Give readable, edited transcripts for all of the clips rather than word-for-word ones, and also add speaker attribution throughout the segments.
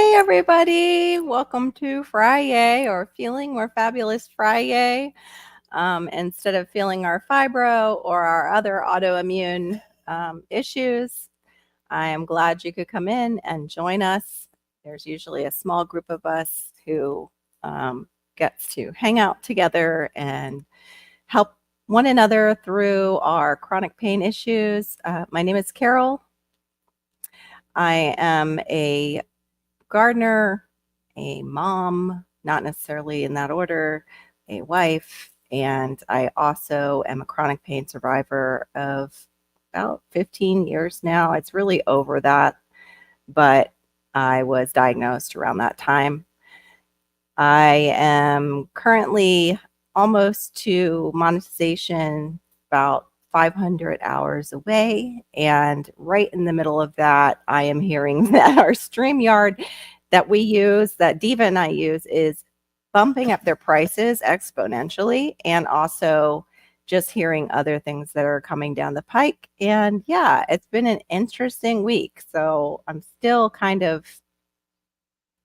Speaker 1: Hey everybody, welcome to Fri-Yay or Feeling More Fabulous Fri-Yay. Instead of feeling our fibro or our other autoimmune issues, I am glad you could come in and join us. There's usually a small group of us who gets to hang out together and help one another through our chronic pain issues. My name is Carol. I am a gardener, a mom, not necessarily in that order, a wife, and I also am a chronic pain survivor of about 15 years now. It's really over that, but I was diagnosed around that time. I am currently almost to monetization, about 500 hours away. And right in the middle of that, I am hearing that our StreamYard that we use, that Diva and I use, is bumping up their prices exponentially, and also just hearing other things that are coming down the pike. And yeah, it's been an interesting week. So I'm still kind of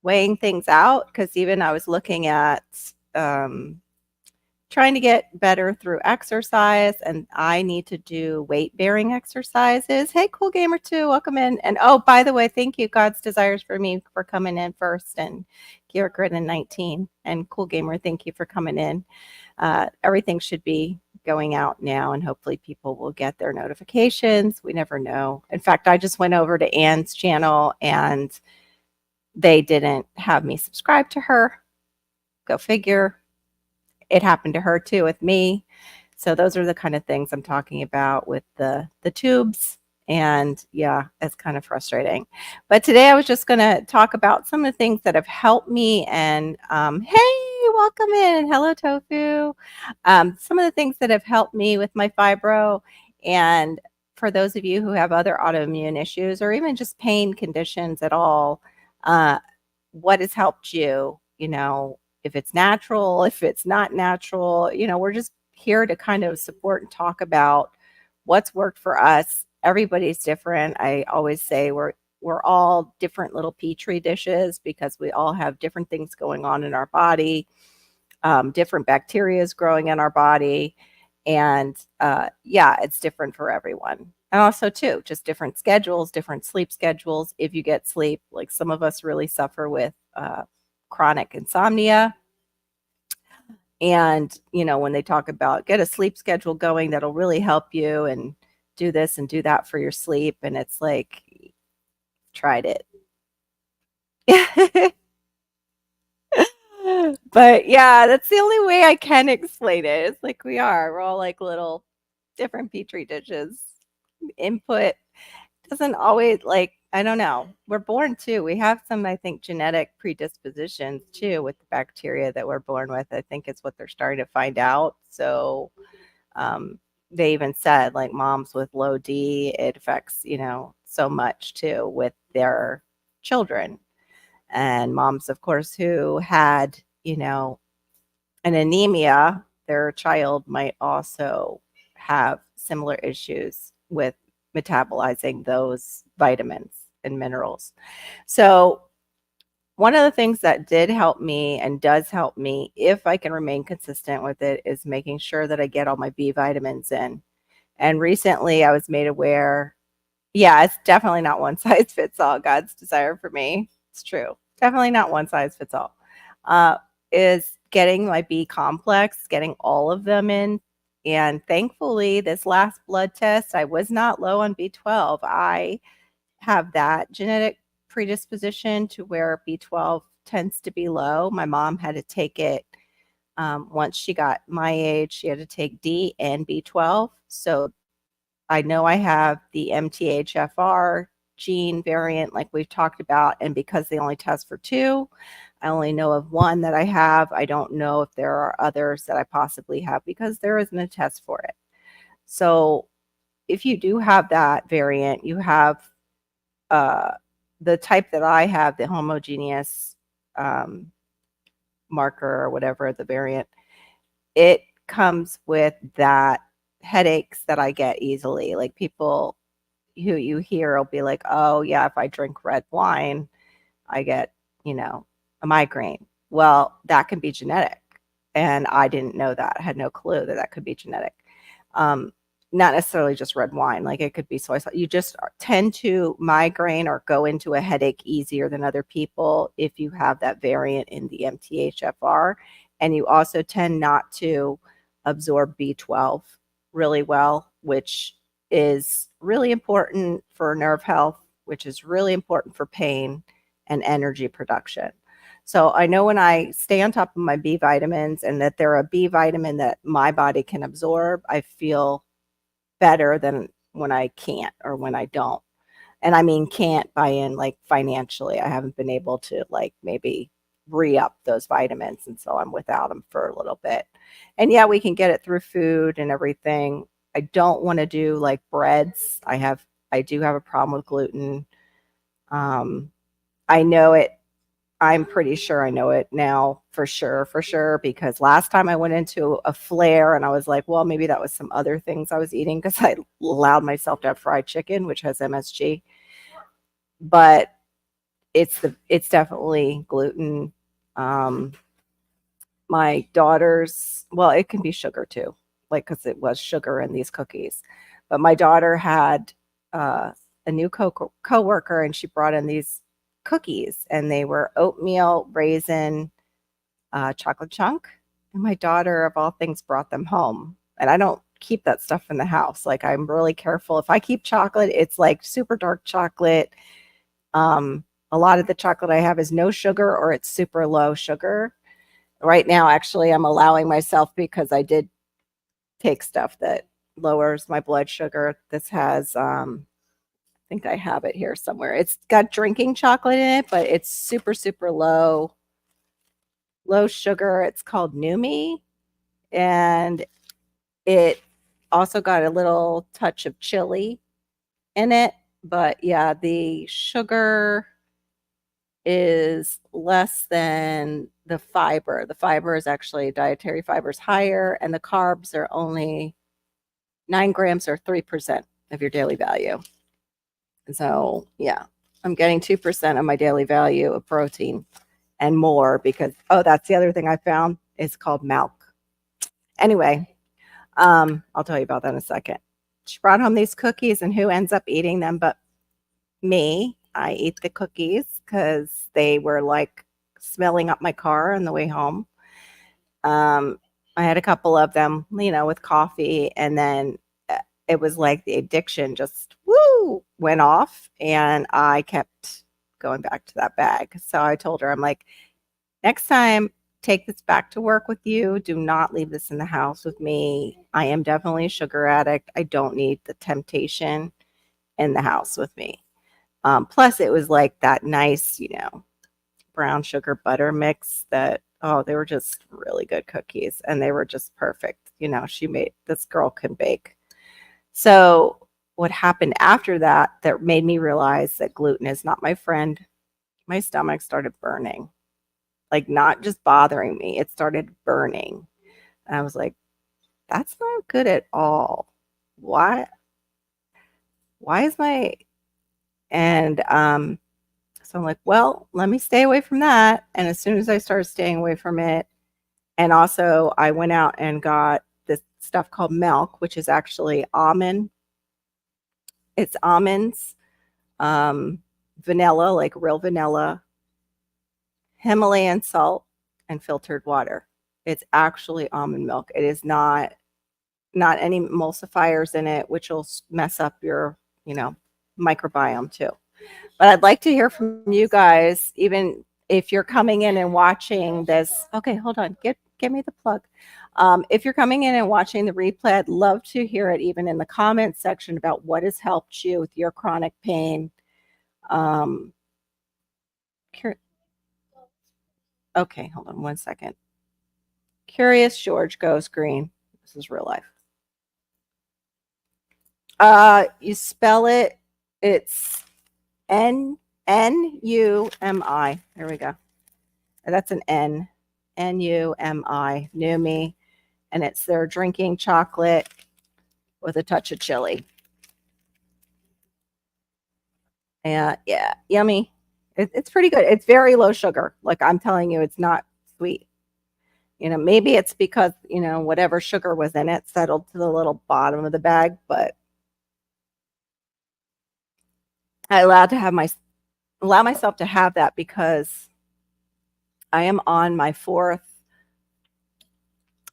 Speaker 1: weighing things out, because even I was looking at trying to get better through exercise, and I need to do weight bearing exercises. Hey, Cool Gamer 2, welcome in. And oh, by the way, thank you, God's Desires for Me, for coming in first, and Garrett Gridden 19, and Cool Gamer, thank you for coming in. Everything should be going out now, and hopefully people will get their notifications. We never know. In fact, I just went over to Ann's channel and they didn't have me subscribe to her. Go figure. It happened to her too with me. So those are the kind of things I'm talking about with the tubes. And yeah, it's kind of frustrating. But today I was just going to talk about some of the things that have helped me. And hey, welcome in. Hello, Tofu. Some of the things that have helped me with my fibro. And for those of you who have other autoimmune issues or even just pain conditions at all, what has helped you, if it's natural, if it's not natural, we're just here to kind of support and talk about what's worked for us. Everybody's different. I always say we're all different little petri dishes, because we all have different things going on in our body, different bacteria is growing in our body. And yeah, it's different for everyone. And also too, just different schedules, different sleep schedules. If you get sleep, like some of us really suffer with chronic insomnia. And, when they talk about get a sleep schedule going, that'll really help you, and do this and do that for your sleep. And it's like, tried it. But yeah, that's the only way I can explain it. It's like we're all like little different petri dishes. Input doesn't always, like, I don't know. We're born too. We have some, I think, genetic predispositions too with the bacteria that we're born with. I think it's what they're starting to find out. So they even said, like, moms with low D, it affects, so much too with their children. And moms, of course, who had, an anemia, their child might also have similar issues with metabolizing those vitamins and minerals. So one of the things that did help me and does help me, if I can remain consistent with it, is making sure that I get all my B vitamins in. And recently I was made aware, yeah, it's definitely not one size fits all. God's desire for me. It's true. Definitely not one size fits all. Is getting my B complex, getting all of them in. And thankfully, this last blood test, I was not low on B12. I have that genetic predisposition to where B12 tends to be low. My mom had to take it once she got my age. She had to take D and B12. So I know I have the MTHFR gene variant, like we've talked about, and because they only test for 2, I only know of one that I have. I don't know if there are others that I possibly have, because there isn't a test for it. So if you do have that variant, you have the type that I have, the homogeneous marker or whatever, the variant, it comes with that headaches that I get easily. Like, people who you hear will be like, oh yeah, if I drink red wine, I get a migraine. Well, that can be genetic. And I didn't know that. I had no clue that that could be genetic. Um, Not necessarily just red wine, like it could be soy sauce. You just tend to migraine or go into a headache easier than other people if you have that variant in the MTHFR. And you also tend not to absorb B12 really well, which is really important for nerve health, which is really important for pain and energy production. So I know when I stay on top of my B vitamins and that they're a B vitamin that my body can absorb, I feel better than when I can't or when I don't. And I mean can't buy in like financially. I haven't been able to like maybe re-up those vitamins, and so I'm without them for a little bit. And yeah, we can get it through food and everything. I don't want to do like breads. I do have a problem with gluten. Um, I know it I'm pretty sure I know it now for sure, because last time I went into a flare and I was like, well, maybe that was some other things I was eating because I allowed myself to have fried chicken, which has MSG. But it's definitely gluten. Um, my daughter's, well, it can be sugar too, like because it was sugar in these cookies. But my daughter had uh, a new coworker, and she brought in these cookies, and they were oatmeal raisin chocolate chunk. And my daughter, of all things, brought them home. And I don't keep that stuff in the house. Like, I'm really careful. If I keep chocolate, it's like super dark chocolate. A lot of the chocolate I have is no sugar or it's super low sugar. Right now, actually, I'm allowing myself, because I did take stuff that lowers my blood sugar. This has, I think I have it here somewhere. It's got drinking chocolate in it, but it's super, super low sugar. It's called Numi, and it also got a little touch of chili in it. But yeah, the sugar is less than the fiber. The fiber is actually, dietary fiber is higher, and the carbs are only 9 grams, or 3% of your daily value. And so, yeah, I'm getting 2% of my daily value of protein and more, because, oh, that's the other thing I found. It's called milk. Anyway, I'll tell you about that in a second. She brought home these cookies, and who ends up eating them but me? I eat the cookies because they were like smelling up my car on the way home. Um, I had a couple of them, with coffee, and then it was like the addiction just went off, and I kept going back to that bag. So I told her, I'm like, next time, take this back to work with you. Do not leave this in the house with me. I am definitely a sugar addict. I don't need the temptation in the house with me. Plus, it was like that nice, brown sugar butter mix that, oh, they were just really good cookies, and they were just perfect. This girl can bake. So what happened after that made me realize that gluten is not my friend? My stomach started burning, like not just bothering me, it started burning. And I was like, that's not good at all. Why? Why is my, and so I'm like, well, let me stay away from that. And as soon as I started staying away from it, and also I went out and got this stuff called milk, which is actually almond. It's almonds, um, vanilla, like real vanilla, Himalayan salt, and filtered water. It's actually almond milk. It is not any emulsifiers in it, which will mess up your, microbiome too. But I'd like to hear from you guys, even if you're coming in and watching this. Okay, hold on. Give me the plug. If you're coming in and watching the replay, I'd love to hear it, even in the comments section, about what has helped you with your chronic pain. Um, okay, hold on one second. Curious George goes green. This is real life. You spell it. It's Numi. There we go. That's an Numi. Numi, and it's their drinking chocolate with a touch of chili. And yeah, yummy. It's pretty good. It's very low sugar. Like I'm telling you, it's not sweet. Maybe it's because, whatever sugar was in it settled to the little bottom of the bag, but I allow myself to have that because I am on my fourth.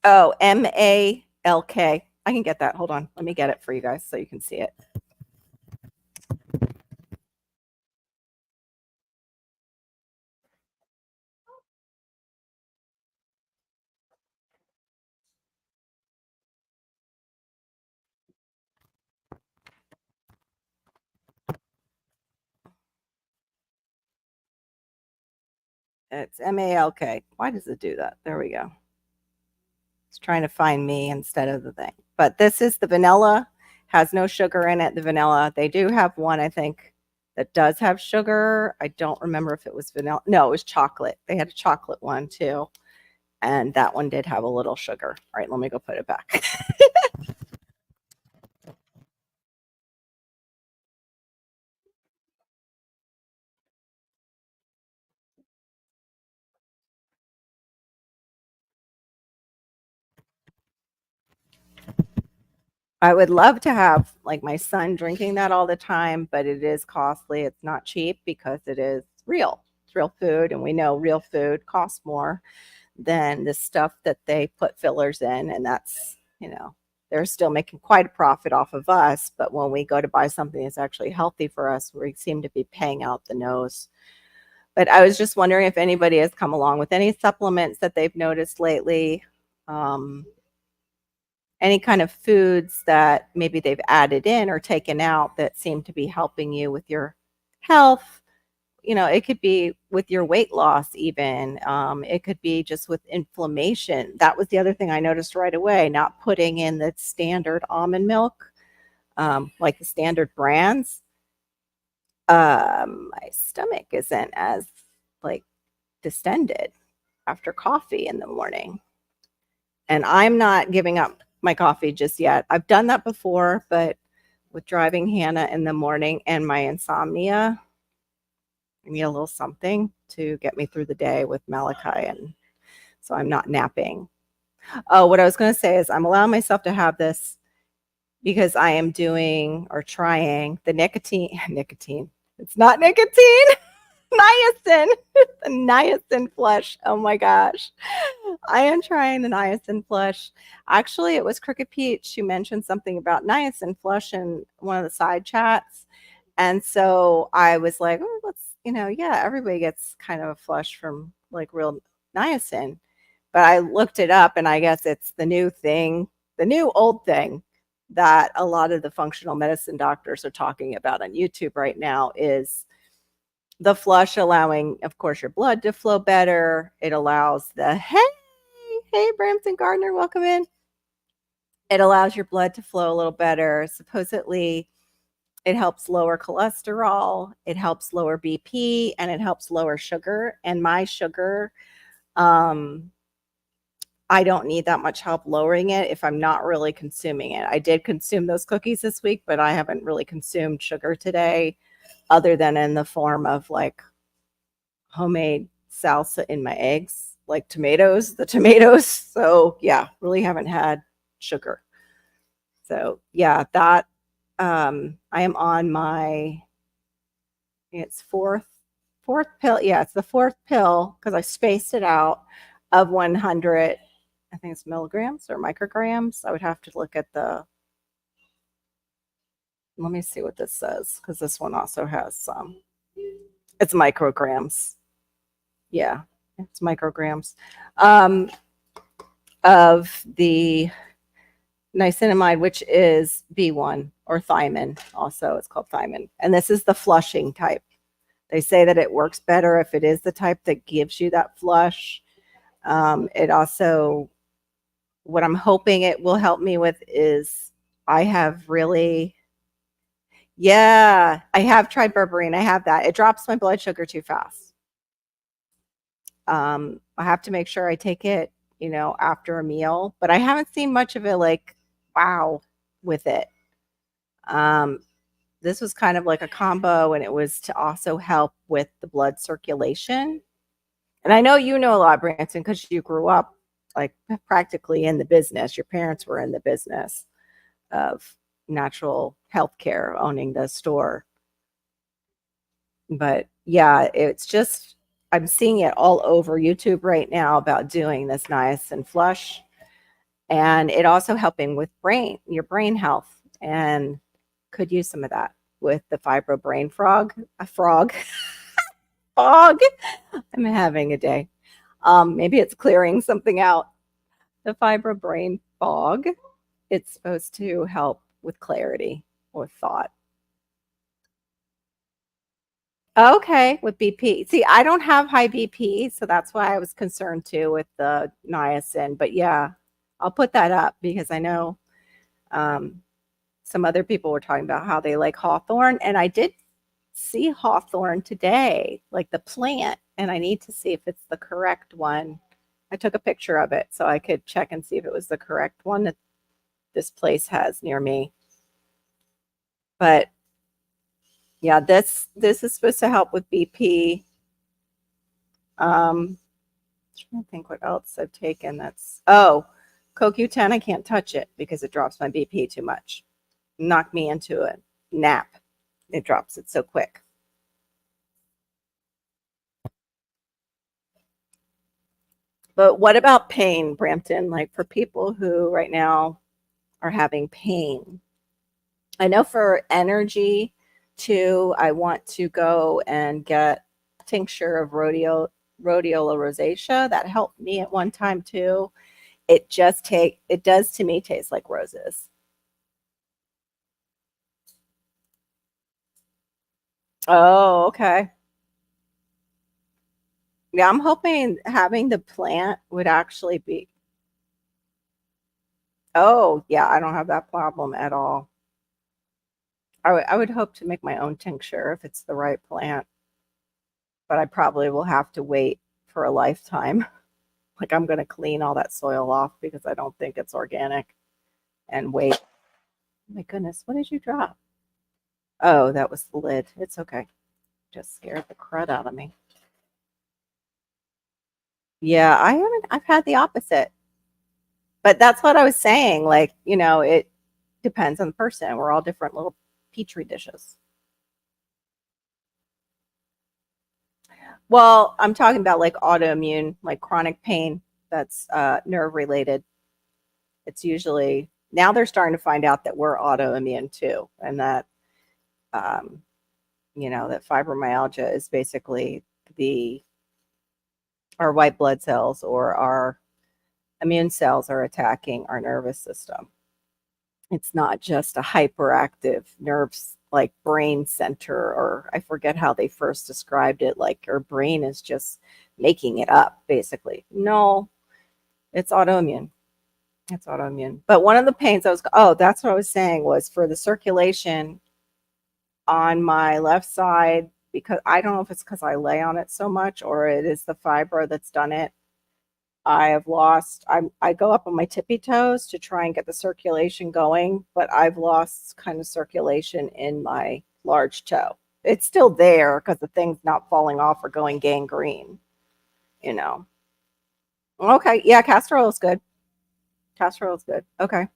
Speaker 1: Oh, MALK. I can get that. Hold on. Let me get it for you guys so you can see it. It's MALK. Why does it do that? There we go. It's trying to find me instead of the thing. But this is the vanilla, has no sugar in it. The vanilla, they do have one, I think, that does have sugar. I don't remember if it was vanilla. No, it was chocolate. They had a chocolate one too. And that one did have a little sugar. All right, let me go put it back. I would love to have like my son drinking that all the time, but it is costly. It's not cheap because it is real. It's real food, and we know real food costs more than the stuff that they put fillers in, and that's, they're still making quite a profit off of us, but when we go to buy something that's actually healthy for us, we seem to be paying out the nose. But I was just wondering if anybody has come along with any supplements that they've noticed lately. Um, any kind of foods that maybe they've added in or taken out that seem to be helping you with your health. It could be with your weight loss, even. It could be just with inflammation. That was the other thing I noticed right away, not putting in the standard almond milk, like the standard brands. My stomach isn't as like distended after coffee in the morning. And I'm not giving up my coffee just yet. I've done that before, but with driving Hannah in the morning and my insomnia, I need a little something to get me through the day with Malachi, and so I'm not napping. Oh, what I was going to say is I'm allowing myself to have this because I am doing or trying the nicotine. It's not nicotine. Niacin, the niacin flush. Oh my gosh. I am trying the niacin flush. Actually, it was Crooked Peach who mentioned something about niacin flush in one of the side chats. And so I was like, oh, yeah, everybody gets kind of a flush from like real niacin. But I looked it up, and I guess it's the new thing, the new old thing that a lot of the functional medicine doctors are talking about on YouTube right now is the flush, allowing, of course, your blood to flow better. It allows hey, Brampton Gardner, welcome in. It allows your blood to flow a little better. Supposedly, it helps lower cholesterol, it helps lower BP, and it helps lower sugar. And my sugar, um, I don't need that much help lowering it if I'm not really consuming it. I did consume those cookies this week, but I haven't really consumed sugar today other than in the form of like homemade salsa in my eggs, like the tomatoes. So yeah, really haven't had sugar. So yeah, that I am on my it's fourth pill. Yeah, it's the fourth pill because I spaced it out of 100. I think it's milligrams or micrograms. I would have to look at the. Let me see what this says because this one also has some. It's micrograms. Yeah, it's micrograms of the niacinamide, which is B1 or thiamine. Also, it's called thiamine. And this is the flushing type. They say that it works better if it is the type that gives you that flush. It also, what I'm hoping it will help me with is I have really, yeah, I have tried berberine. I have that. It drops my blood sugar too fast. I have to make sure I take it, after a meal, but I haven't seen much of it like wow with it. Um, this was kind of like a combo, and it was to also help with the blood circulation. And I know you know a lot, Branson, because you grew up like practically in the business. Your parents were in the business of natural healthcare, owning the store. But yeah, it's just I'm seeing it all over YouTube right now about doing this nice and flush, and it also helping with your brain health, and could use some of that with the fibro brain fog. I'm having a day. Maybe it's clearing something out. The fibro brain fog. It's supposed to help with clarity or thought. Okay, with BP. See, I don't have high BP, so that's why I was concerned too with the niacin. But yeah, I'll put that up because I know um, some other people were talking about how they like hawthorn, and I did see hawthorn today, like the plant, and I need to see if it's the correct one. I took a picture of it so I could check and see if it was the correct one that this place has near me. But yeah, this is supposed to help with BP. I'm trying to think what else I've taken. CoQ10. I can't touch it because it drops my BP too much. Knock me into a nap. It drops it so quick. But what about pain, Brampton? Like for people who right now are having pain. I know for energy too, I want to go and get a tincture of rhodiola rosacea. That helped me at one time too. It does to me taste like roses. Oh, okay. Yeah, I'm hoping having the plant would actually be. Oh, yeah, I don't have that problem at all. I would hope to make my own tincture if it's the right plant, but I probably will have to wait for a lifetime. Like I'm going to clean all that soil off because I don't think it's organic and wait. Oh my goodness, what did you drop? Oh, that was the lid. It's okay. Just scared the crud out of me. Yeah, I've had the opposite. But that's what I was saying. Like, it depends on the person. We're all different little petri dishes. Well, I'm talking about like autoimmune, like chronic pain that's nerve related. It's usually now they're starting to find out that we're autoimmune too, and that um, that fibromyalgia is basically the our white blood cells or our immune cells are attacking our nervous system. It's not just a hyperactive nerves like brain center, or I forget how they first described it, like your brain is just making it up basically. No, it's autoimmune. It's autoimmune. But one of the pains that's what I was saying was for the circulation on my left side, because I don't know if it's because I lay on it so much or it is the fibro that's done it. I go up on my tippy toes to try and get the circulation going, but I've lost kind of circulation in my large toe. It's still there because the thing's not falling off or going gangrene, you know. Okay, yeah, castor oil is good. Castor oil is good. Okay.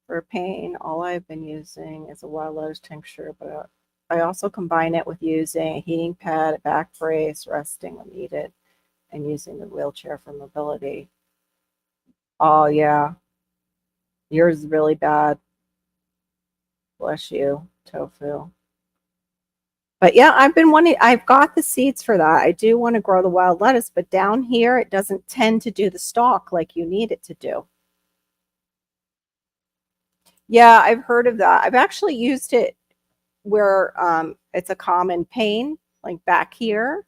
Speaker 1: For pain, all I've been using is a wild lotus tincture, but I also combine it with using a heating pad, a back brace, resting when needed, and using the wheelchair for mobility. Oh, yeah. Yours is really bad. Bless you, tofu. But yeah, I've got the seeds for that. I do want to grow the wild lettuce, but down here it doesn't tend to do the stalk like you need it to do. Yeah, I've heard of that. I've actually used it where it's a common pain, like back here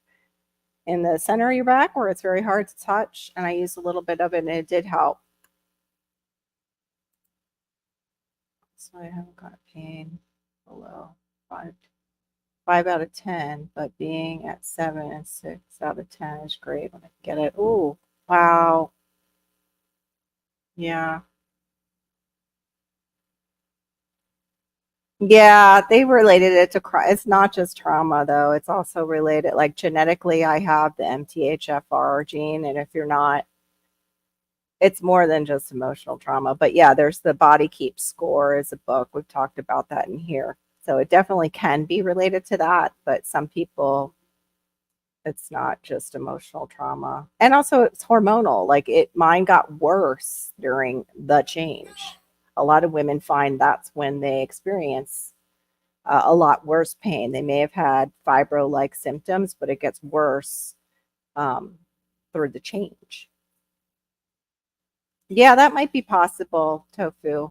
Speaker 1: in the center of your back where it's very hard to touch. And I used a little bit of it and it did help. So I haven't got pain below 5 out of 10, but being at 7 and 6 out of 10 is great when I get it. Ooh, wow. Yeah. Yeah, they related it to it's not just trauma though. It's also related like genetically I have the MTHFR gene and if you're not it's more than just emotional trauma. But yeah, there's the Body Keeps Score is a book. We've talked about that in here. So it definitely can be related to that, but some people it's not just emotional trauma. And also it's hormonal. Like mine got worse during the change. A lot of women find that's when they experience a lot worse pain. They may have had fibro-like symptoms, but it gets worse um, through the change. Yeah, that might be possible, tofu.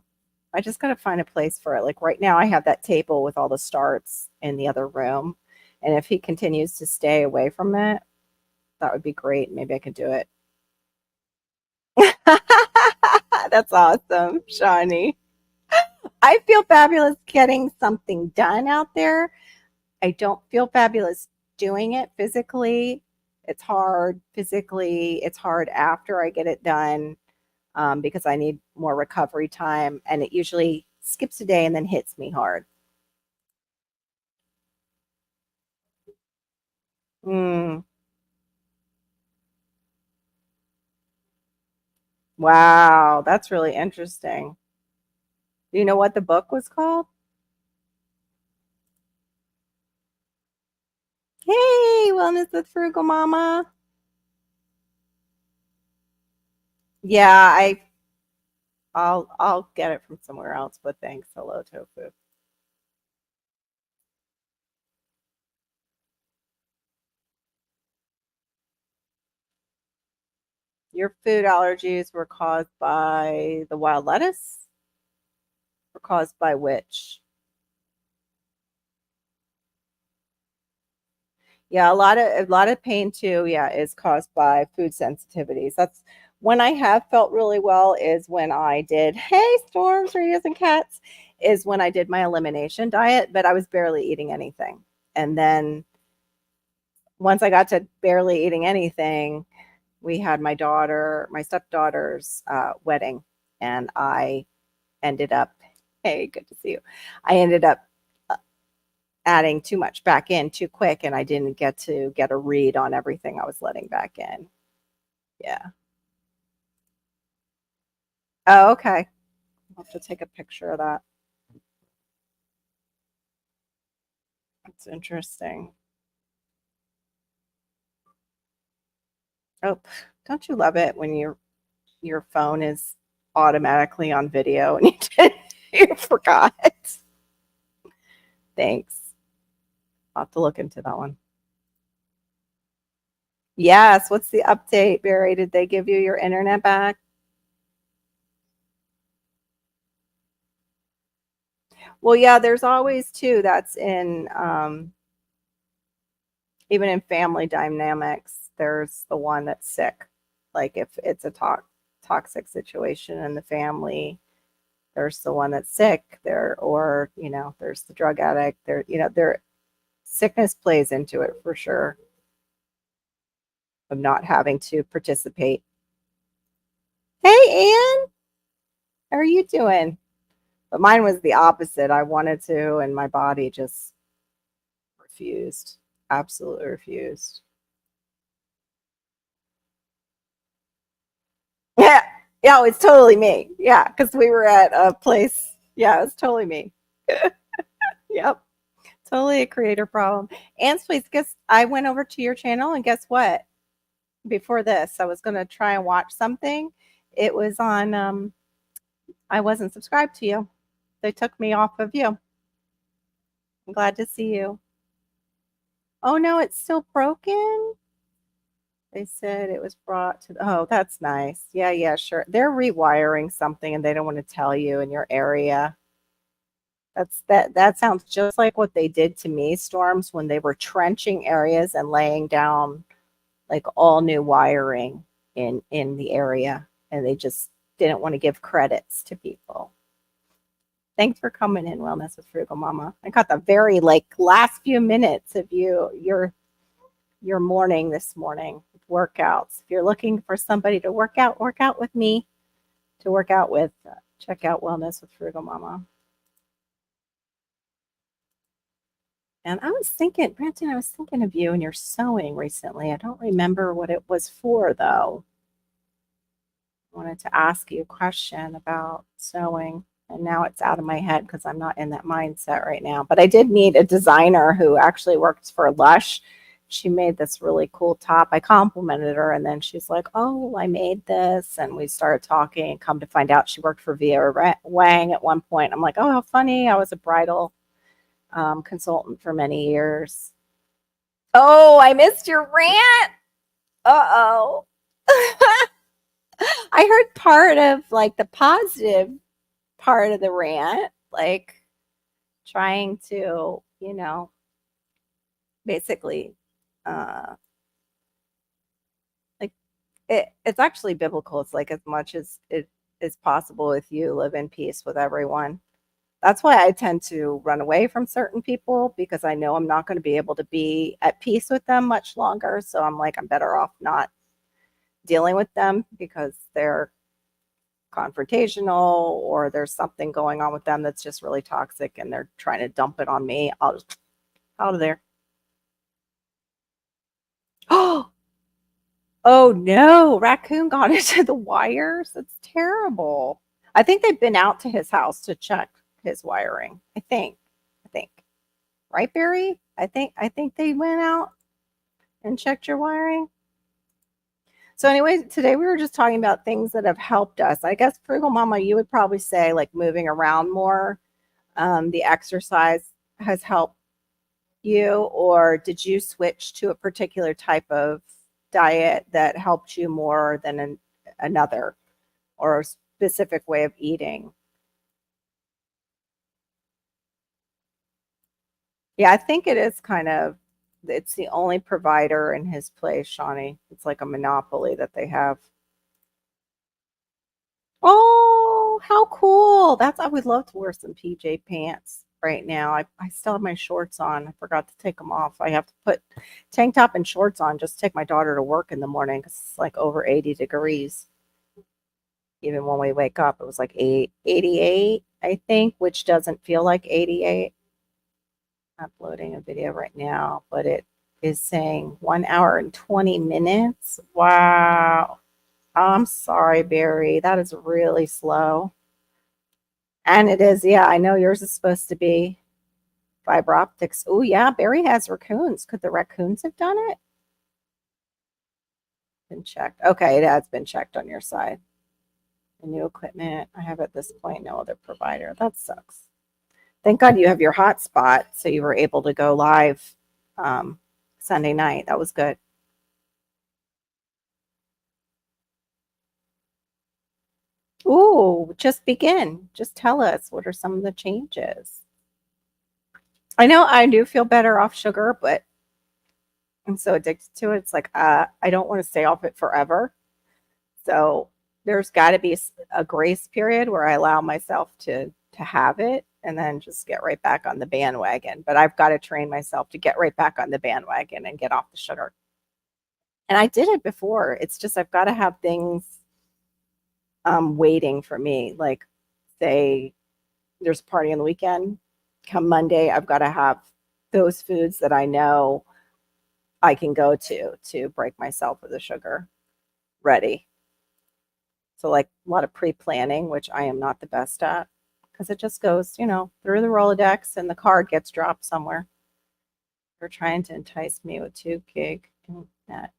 Speaker 1: I just got to find a place for it. Like right now, I have that table with all the starts in the other room. And if he continues to stay away from it, that would be great. Maybe I could do it. That's awesome, Shawnee. I feel fabulous getting something done out there. I don't feel fabulous doing it physically. It's hard physically. It's hard after I get it done because I need more recovery time. And it usually skips a day and then hits me hard. Mm, wow, that's really interesting. Do you know what the book was called? Hey, Wellness with Frugal Mama. Yeah, I'll get it from somewhere else, but thanks. Hello, tofu. Your food allergies were caused by the wild lettuce or caused by which? Yeah, a lot of pain too, yeah, is caused by food sensitivities. That's when I have felt really well is when I did, hey, storms, radios, and cats, is when I did my elimination diet, but I was barely eating anything. And then once I got to barely eating anything, we had my stepdaughter's wedding, and I ended up, hey, good to see you. I ended up adding too much back in too quick, and I didn't get to get a read on everything I was letting back in. Yeah. Oh, okay. I'll have to take a picture of that. That's interesting. Oh, don't you love it when your phone is automatically on video and you forgot? Thanks. I'll have to look into that one. Yes. What's the update, Barry? Did they give you your internet back? Well, yeah, there's always two that's in even in family dynamics, there's the one that's sick. Like if it's a toxic situation in the family, there's the one that's sick there, or there's the drug addict. Their sickness plays into it for sure of not having to participate. Hey, Ann, how are you doing? But mine was the opposite. I wanted to, and my body just refused. Absolutely refused. Yeah, yeah, it's totally me. Yeah, because we were at a place. Yeah, it's totally me. Yep, totally a creator problem. And please, guess I went over to your channel, and guess what? Before this, I was gonna try and watch something. It was on. I wasn't subscribed to you. They took me off of you. I'm glad to see you. Oh no, it's still broken. They said it was brought to. Oh, that's nice. Yeah, yeah, sure. They're rewiring something, and they don't want to tell you in your area. That sounds just like what they did to me, Storms, when they were trenching areas and laying down like all new wiring in the area, and they just didn't want to give credits to people. Thanks for coming in, Wellness with Frugal Mama. I got the very like last few minutes of your morning this morning with workouts. If you're looking for somebody to work out with me, to work out with, check out Wellness with Frugal Mama. And I was thinking, Brenton, I was thinking of you and your sewing recently. I don't remember what it was for, though. I wanted to ask you a question about sewing, and now it's out of my head because I'm not in that mindset right now. But I did meet a designer who actually works for Lush. She made this really cool top. I complimented her, and then she's like, "Oh, I made this," and we started talking. And come to find out, she worked for Wang at one point. I'm like, "Oh, how funny!" I was a bridal consultant for many years. Oh, I missed your rant. Uh-oh. I heard part of like the positive part of the rant, like trying to, basically like it's actually biblical. It's like as much as it is possible with you, live in peace with everyone. That's why I tend to run away from certain people because I know I'm not going to be able to be at peace with them much longer. So I'm like, I'm better off not dealing with them because they're confrontational or there's something going on with them that's just really toxic and they're trying to dump it on me. I'll just out of there. Oh, oh no, raccoon got into the wires. That's terrible. I think they've been out to his house to check his wiring. I think. Right, Barry? I think they went out and checked your wiring. So, anyways, today we were just talking about things that have helped us. I guess, Frugal Mama, you would probably say like moving around more. The exercise has helped you, or did you switch to a particular type of diet that helped you more than another, or a specific way of eating? Yeah, I think it is kind of, it's the only provider in his place, Shawnee. It's like a monopoly that they have. Oh, how cool. I would love to wear some PJ pants right now. I still have my shorts on. I forgot to take them off. I have to put tank top and shorts on just to take my daughter to work in the morning because it's like over 80 degrees. Even when we wake up, it was like 88, I think, which doesn't feel like 88. I'm uploading a video right now, but it is saying 1 hour and 20 minutes. Wow. I'm sorry, Barry. That is really slow. And it is, yeah, I know yours is supposed to be fiber optics. Oh, yeah, Barry has raccoons. Could the raccoons have done it? Been checked. Okay, it has been checked on your side. The new equipment. I have at this point no other provider. That sucks. Thank God you have your hotspot, so you were able to go live um, Sunday night. That was good. Ooh, just begin. Just tell us what are some of the changes. I know I do feel better off sugar, but I'm so addicted to it. It's like I don't want to stay off it forever. So there's got to be a grace period where I allow myself to have it and then just get right back on the bandwagon. But I've got to train myself to get right back on the bandwagon and get off the sugar. And I did it before. It's just I've got to have things waiting for me. Like say there's a party on the weekend. Come Monday, I've got to have those foods that I know I can go to break myself of the sugar ready. So like a lot of pre-planning, which I am not the best at because it just goes, through the Rolodex and the card gets dropped somewhere. They're trying to entice me with 2 gig internet.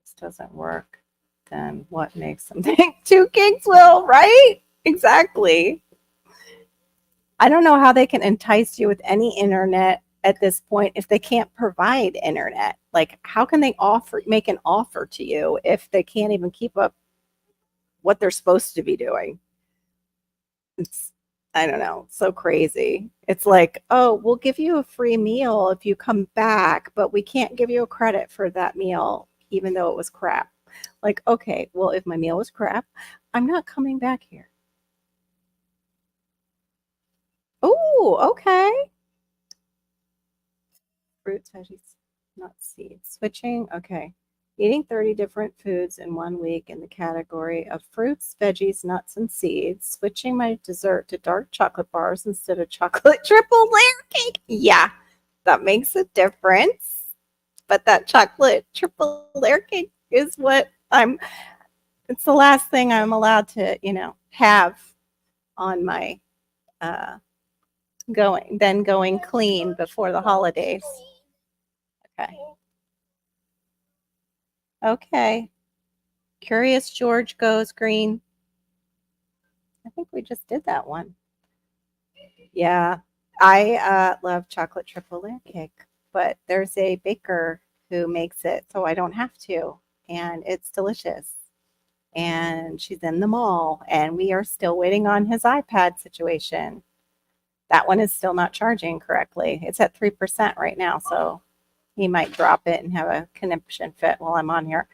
Speaker 1: This doesn't work. Then what makes them think 2 gigs will, right? Exactly. I don't know how they can entice you with any internet at this point if they can't provide internet. Like, how can they make an offer to you if they can't even keep up what they're supposed to be doing? It's, I don't know, so crazy. It's like, oh, we'll give you a free meal if you come back, but we can't give you a credit for that meal, even though it was crap. Like, okay, well, if my meal was crap, I'm not coming back here. Oh, okay. Fruits, veggies, nuts, seeds. Switching, okay. Eating 30 different foods in 1 week in the category of fruits, veggies, nuts, and seeds. Switching my dessert to dark chocolate bars instead of chocolate triple layer cake. Yeah. That makes a difference. But that chocolate triple layer cake is what it's the last thing I'm allowed to, have on my uh going clean before the holidays. Okay. Okay. Curious George goes green. I think we just did that one. Yeah. I love chocolate triple layer cake, but there's a baker who makes it so I don't have to, and it's delicious. And she's in the mall, and we are still waiting on his iPad situation. That one is still not charging correctly. It's at 3% right now, so he might drop it and have a conniption fit while I'm on here.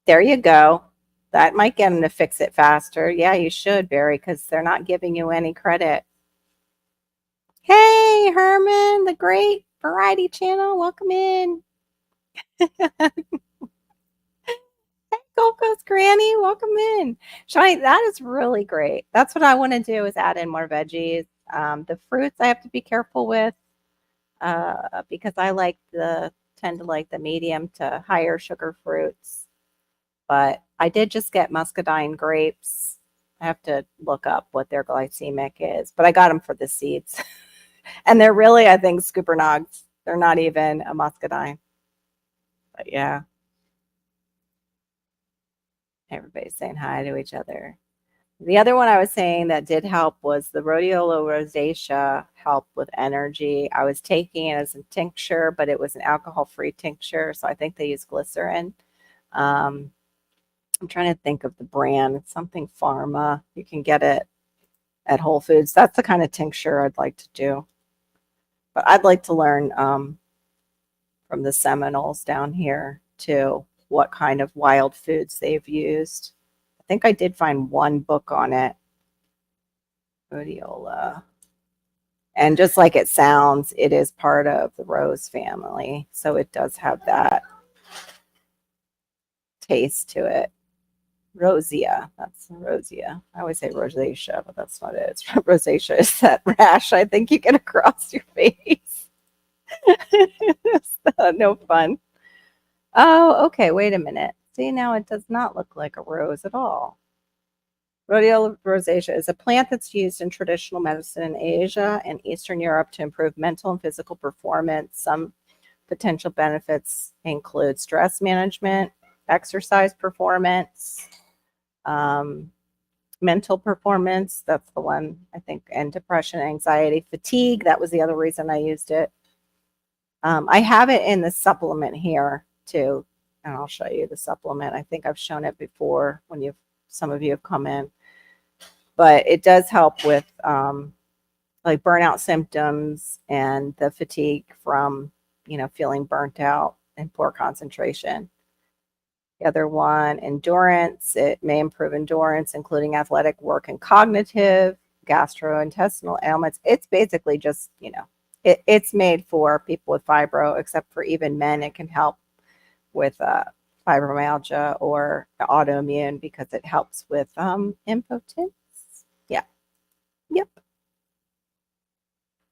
Speaker 1: There you go. That might get him to fix it faster. Yeah, you should, Barry, because they're not giving you any credit. Hey, Herman, the great variety channel. Welcome in. Gold Coast Granny, welcome in. Shani, that is really great. That's what I want to do is add in more veggies. The fruits I have to be careful with because tend to like the medium to higher sugar fruits. But I did just get muscadine grapes. I have to look up what their glycemic is, but I got them for the seeds. And they're really, I think, scooper nogs. They're not even a muscadine. But yeah, everybody's saying hi to each other. The other one I was saying that did help was the rhodiola rosacea helped with energy. I was taking it as a tincture, but it was an alcohol-free tincture, so I think they use glycerin. Um, I'm trying to think of the brand. It's something pharma. You can get it at Whole Foods. That's the kind of tincture I'd like to do. But I'd like to learn from the Seminoles down here too what kind of wild foods they've used. I think I did find one book on it. Rhodiola. And just like it sounds, it is part of the rose family. So it does have that taste to it. Rosea. That's rosea. I always say rosacea, but that's not it. It's rosacea is that rash I think you get across your face. No fun. Oh, okay. Wait a minute. See, now it does not look like a rose at all. Rhodiola rosacea is a plant that's used in traditional medicine in Asia and Eastern Europe to improve mental and physical performance. Some potential benefits include stress management, exercise performance, um, mental performance. That's the one I think, and depression, anxiety, fatigue. That was the other reason I used it. I have it in the supplement here too, and I'll show you the supplement. I think I've shown it before when some of you have come in, but it does help with like burnout symptoms and the fatigue from feeling burnt out and poor concentration. The other one, endurance. It may improve endurance, including athletic work and cognitive, gastrointestinal ailments. It's basically just, it's made for people with fibro, except for even men. It can help with fibromyalgia or autoimmune because it helps with impotence. Yeah. Yep.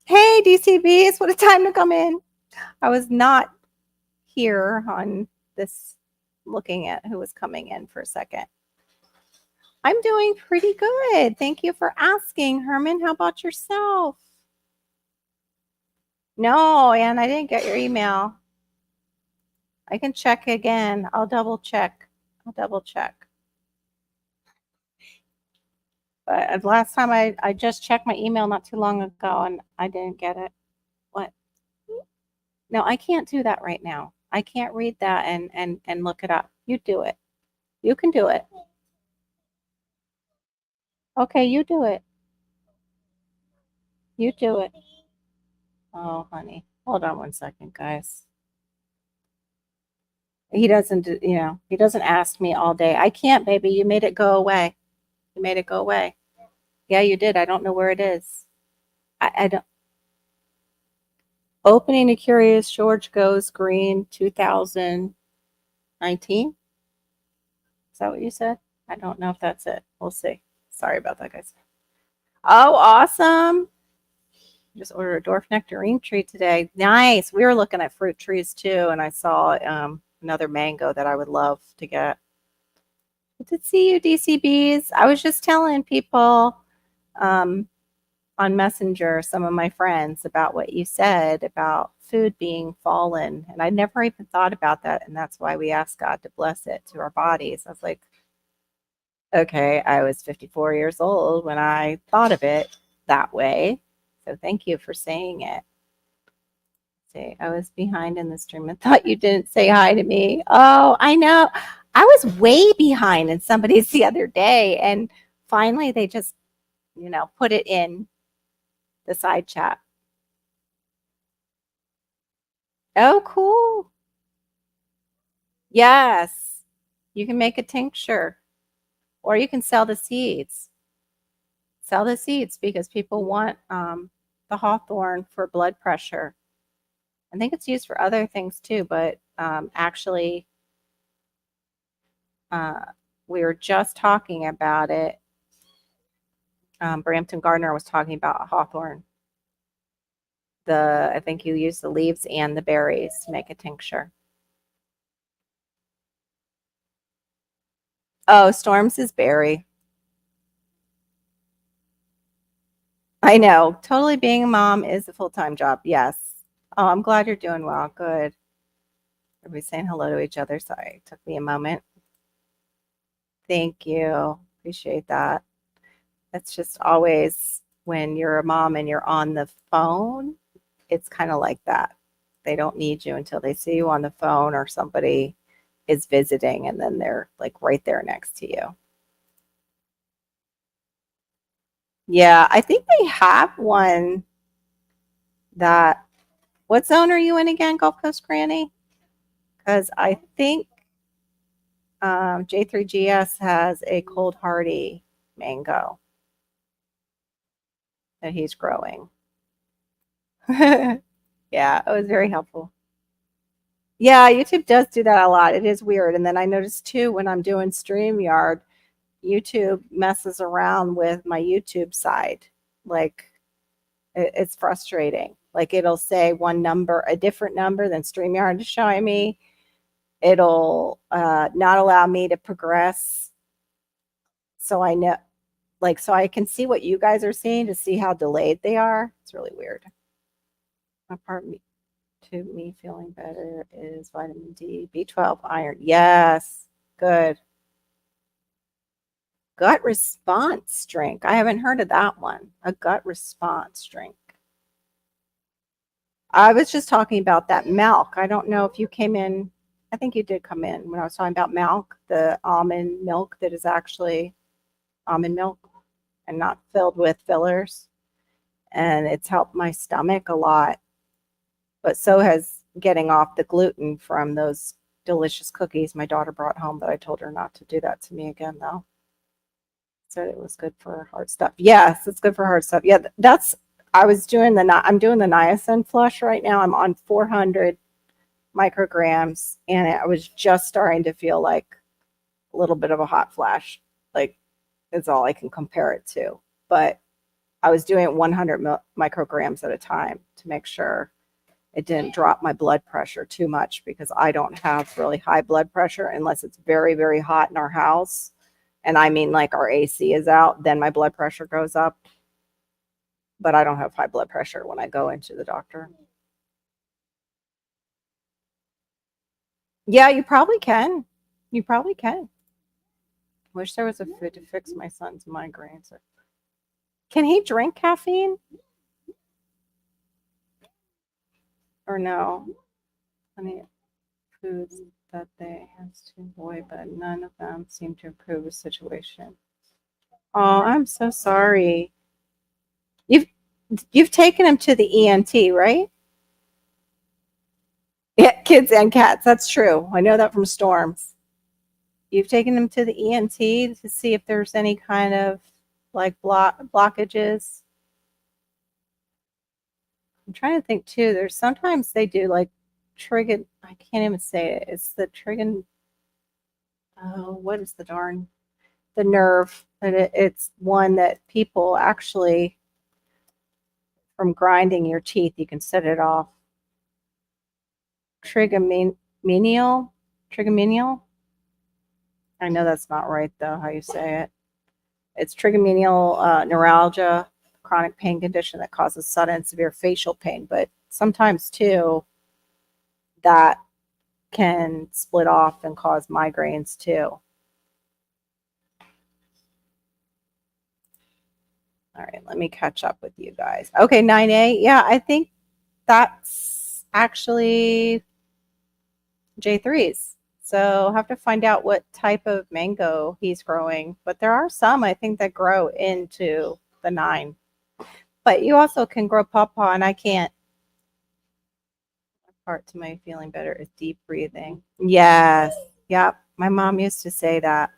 Speaker 1: Hey, DCBs, what a time to come in. I was not here on this looking at who was coming in for a second. I'm doing pretty good. Thank you for asking, Herman. How about yourself? No, Ann, I didn't get your email. I can check again. I'll double check. But last time I just checked my email not too long ago and I didn't get it. What? No, I can't do that right now. I can't read that and look it up. You do it. You can do it. Okay, you do it. You do it. Oh, honey. Hold on one second, guys. He doesn't, he doesn't ask me all day. I can't, baby. You made it go away. You made it go away. Yeah, you did. I don't know where it is. I don't. Opening a Curious George Goes Green 2019. Is that what you said? I don't know if that's it. We'll see. Sorry about that, guys. Oh, awesome. Just ordered a dwarf nectarine tree today. Nice. We were looking at fruit trees too, and I saw another mango that I would love to get. Good to see you, DCBs. I was just telling people um, on Messenger, some of my friends, about what you said about food being fallen. And I never even thought about that. And that's why we asked God to bless it to our bodies. I was like, okay, I was 54 years old when I thought of it that way. So thank you for saying it. See, I was behind in the stream and thought you didn't say hi to me. Oh, I know. I was way behind in somebody's the other day. And finally, they just, put it in the side chat. Oh, cool. Yes. You can make a tincture or you can sell the seeds. Sell the seeds because people want the hawthorn for blood pressure. I think it's used for other things too, but actually, uh, we were just talking about it. Brampton Gardner was talking about hawthorn. I think you use the leaves and the berries to make a tincture. Oh, Storms is berry. I know. Totally being a mom is a full-time job. Yes. Oh, I'm glad you're doing well. Good. Everybody's saying hello to each other. Sorry, it took me a moment. Thank you. Appreciate that. That's just always when you're a mom and you're on the phone, it's kind of like that. They don't need you until they see you on the phone or somebody is visiting and then they're like right there next to you. Yeah, I think they have one that, what zone are you in again, Gulf Coast Granny? Because I think J3GS has a cold hardy mango that he's growing. Yeah, it was very helpful. Yeah, YouTube does do that a lot. It is weird. And then I noticed too when I'm doing StreamYard, YouTube messes around with my YouTube side. Like it's frustrating. Like it'll say one number, a different number than StreamYard is showing me. It'll not allow me to progress. So I know, like, so I can see what you guys are seeing to see how delayed they are. It's really weird. A part to me feeling better is vitamin D, B12, iron. Yes, good. Gut response drink. I haven't heard of that one. A gut response drink. I was just talking about that milk. I don't know if you came in. I think you did come in when I was talking about milk, the almond milk that is actually almond milk and not filled with fillers. And it's helped my stomach a lot. But so has getting off the gluten from those delicious cookies my daughter brought home, but I told her not to do that to me again, though. Said it was good for heart stuff. Yes, it's good for heart stuff. Yeah, I'm doing the niacin flush right now. I'm on 400 micrograms, and I was just starting to feel like a little bit of a hot flash. Like, is all I can compare it to. But I was doing 100 micrograms at a time to make sure it didn't drop my blood pressure too much because I don't have really high blood pressure unless it's very, very hot in our house. And I mean, like our AC is out, then my blood pressure goes up. But I don't have high blood pressure when I go into the doctor. Yeah, you probably can. You probably can. Wish there was a food to fix my son's migraines. Can he drink caffeine or no? I mean, foods that they have to avoid, but none of them seem to improve the situation. Oh, I'm so sorry. You've you've taken him to the ENT, right? Yeah, kids and cats. That's true. I know that from storms. You've taken him to the ENT to see if there's any kind of like blockages. I'm trying to think too. There's sometimes they do like trigger. I can't even say it. It's the trigger. Oh, what is the nerve? And it's one that people actually from grinding your teeth. You can set it off. Trigeminal. Trigeminal. I know that's not right though. How you say it? It's trigeminal neuralgia, chronic pain condition that causes sudden and severe facial pain. But sometimes too, that can split off and cause migraines too. All right, let me catch up with you guys. Okay, 9A. Yeah, I think that's actually J3's. So I'll have to find out what type of mango he's growing. But there are some, I think, that grow into the 9. But you also can grow pawpaw, and I can't. Part to my feeling better is deep breathing. Yes. Yep. My mom used to say that.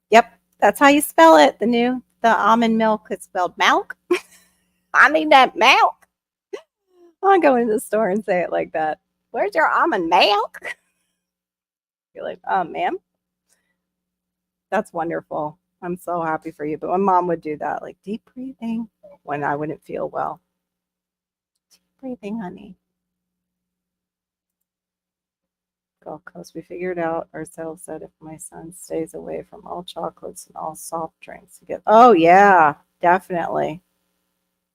Speaker 1: Yep. That's how you spell it. The almond milk is spelled milk. I need that milk. I'll go into the store and say it like that. Where's your almond milk? You're like, ma'am. That's wonderful. I'm so happy for you. But my mom would do that, like deep breathing when I wouldn't feel well. Deep breathing, honey. Gold Coast, we figured out ourselves that if my son stays away from all chocolates and all soft drinks, he gets. Oh yeah, definitely.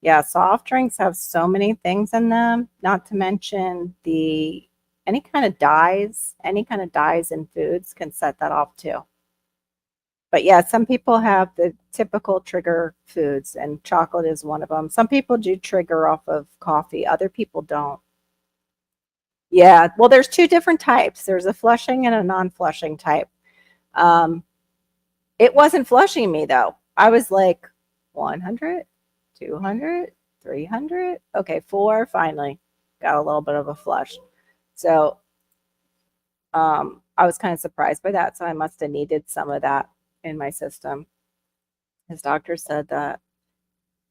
Speaker 1: Yeah, soft drinks have so many things in them. Not to mention any kind of dyes in foods can set that off too. But yeah, some people have the typical trigger foods, and chocolate is one of them. Some people do trigger off of coffee. Other people don't. Yeah, well, there's two different types. There's a flushing and a non-flushing type. Um, it wasn't flushing me though. I was like 100, 200, 300. Okay, 4 finally got a little bit of a flush. So I was kind of surprised by that. So I must have needed some of that in my system. His doctor said that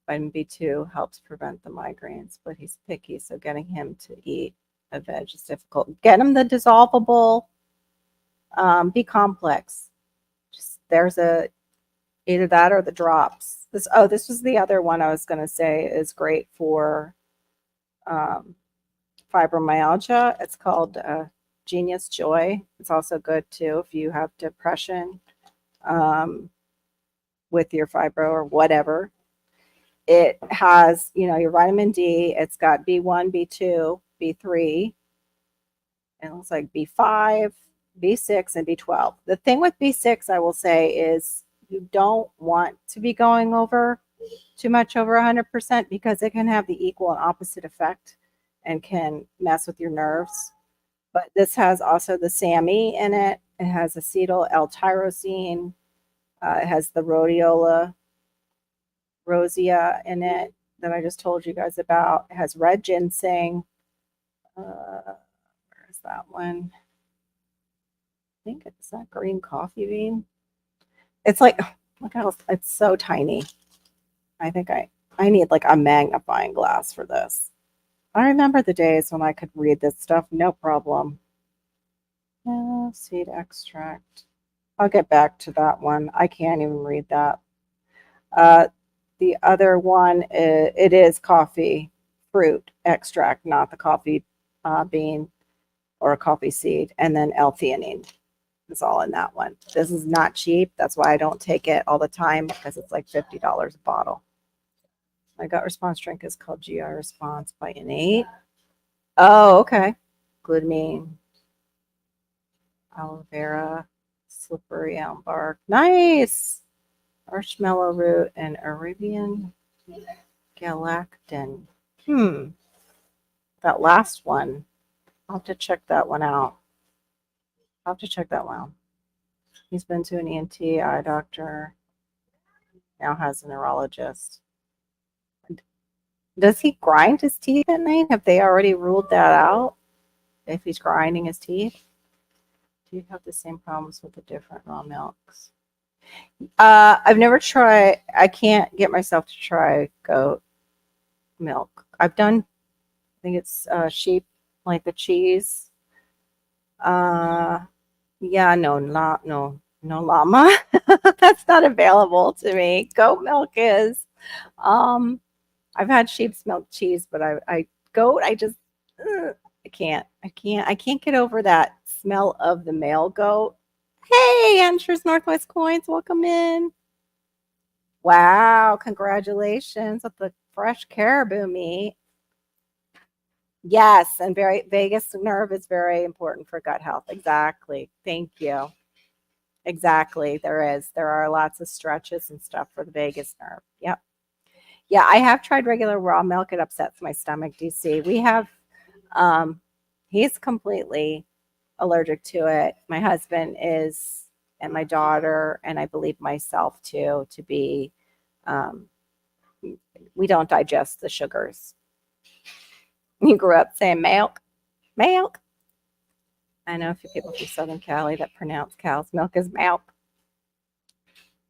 Speaker 1: vitamin B2 helps prevent the migraines, but he's picky, so getting him to eat a veg is difficult. Get him the dissolvable B complex. Just there's either that or the drops. This was the other one I was going to say is great for fibromyalgia. It's called Genius Joy. It's also good too if you have depression with your fibro or whatever. It has, your vitamin D. It's got B1, B2, B3. It looks like B5, B6, and B12. The thing with B6, I will say, is you don't want to be going over too much over 100% because it can have the equal and opposite effect and can mess with your nerves. But this has also the SAMe in it. It has acetyl L-tyrosine. It has the rhodiola rosea in it that I just told you guys about. It has red ginseng. Where is that one? I think it's that green coffee bean. It's like, look how it's so tiny. I think I need like a magnifying glass for this. I remember the days when I could read this stuff, no problem. Seed extract. I'll get back to that one. I can't even read that. The other one, it is coffee fruit extract, not the coffee bean or a coffee seed. And then L-theanine is all in that one. This is not cheap. That's why I don't take it all the time because it's like $50 a bottle. My gut response drink is called GI Response by Innate. Oh, okay. Glutamine, aloe vera, slippery elm bark. Nice. Marshmallow root and Arabian galactin. That last one. I'll have to check that one out. He's been to an ENT eye doctor. Now has a neurologist. Does he grind his teeth at night? Have they already ruled that out? If he's grinding his teeth? Do you have the same problems with the different raw milks? I've never tried. I can't get myself to try goat milk. I've done, I think it's sheep, like the cheese. Yeah, no llama. That's not available to me. Goat milk is. I've had sheep's milk cheese, but I goat, I just, I can't get over that smell of the male goat. Hey, Andrews Northwest Coins, welcome in. Wow, congratulations with the fresh caribou meat. Yes, and very vagus nerve is very important for gut health. Exactly. Thank you. Exactly. There is. There are lots of stretches and stuff for the vagus nerve. Yep. Yeah, I have tried regular raw milk. It upsets my stomach, DC. We have um he's completely allergic to it. My husband is, and my daughter, and I believe myself too, to be um we don't digest the sugars. You grew up saying milk, milk. I know a few people from Southern Cali that pronounce cow's milk as milk,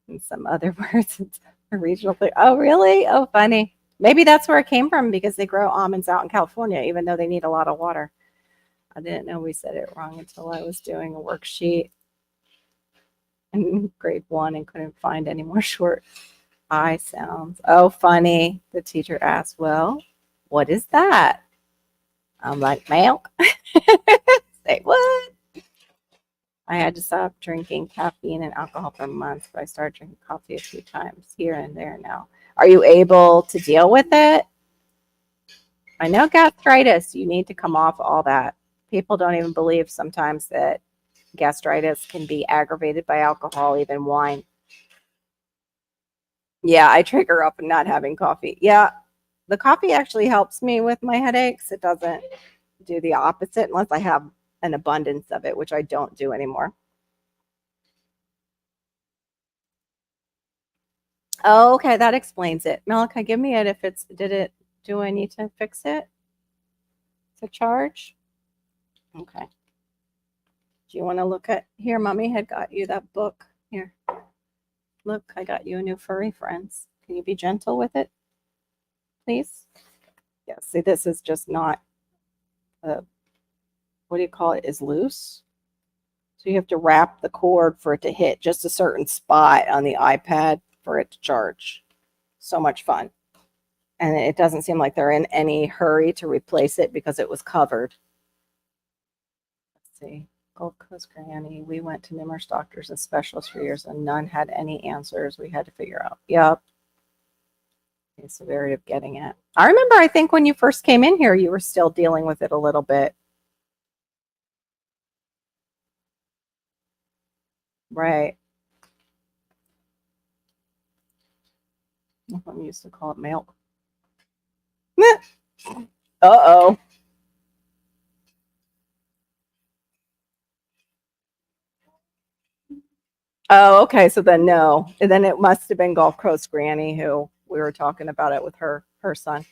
Speaker 1: and some other words. It's a regional thing. Oh, really? Oh, funny. Maybe that's where it came from because they grow almonds out in California, even though they need a lot of water. I didn't know we said it wrong until I was doing a worksheet in grade 1 and couldn't find any more short I sounds. Oh, funny. The teacher asked, well, what is that? I'm like, milk. Say, what? I had to stop drinking caffeine and alcohol for months, but I started drinking coffee a few times here and there now. Are you able to deal with it? I know gastritis, you need to come off all that. People don't even believe sometimes that gastritis can be aggravated by alcohol, even wine. Yeah, I trigger up not having coffee. Yeah, the coffee actually helps me with my headaches. It doesn't do the opposite unless I have an abundance of it, which I don't do anymore. Oh, okay, that explains it. Malachi, give me it if it's, did it, do I need to fix it to charge? Okay. Do you want to look at, here, mommy had got you that book. Here, look, I got you a new furry friends. Can you be gentle with it, please? Yeah, see, this is just not, what do you call it, is loose. So you have to wrap the cord for it to hit just a certain spot on the iPad for it to charge. So much fun. And it doesn't seem like they're in any hurry to replace it because it was covered. Let's see. Gold Coast Granny. We went to numerous doctors and specialists for years and none had any answers. We had to figure out. Yep. The severity of getting it. I remember, I think when you first came in here, you were still dealing with it a little bit. Right. I'm used to call it milk. Uh-oh. Oh, okay. So then no. And then it must have been Gulf Coast Granny who we were talking about it with her son.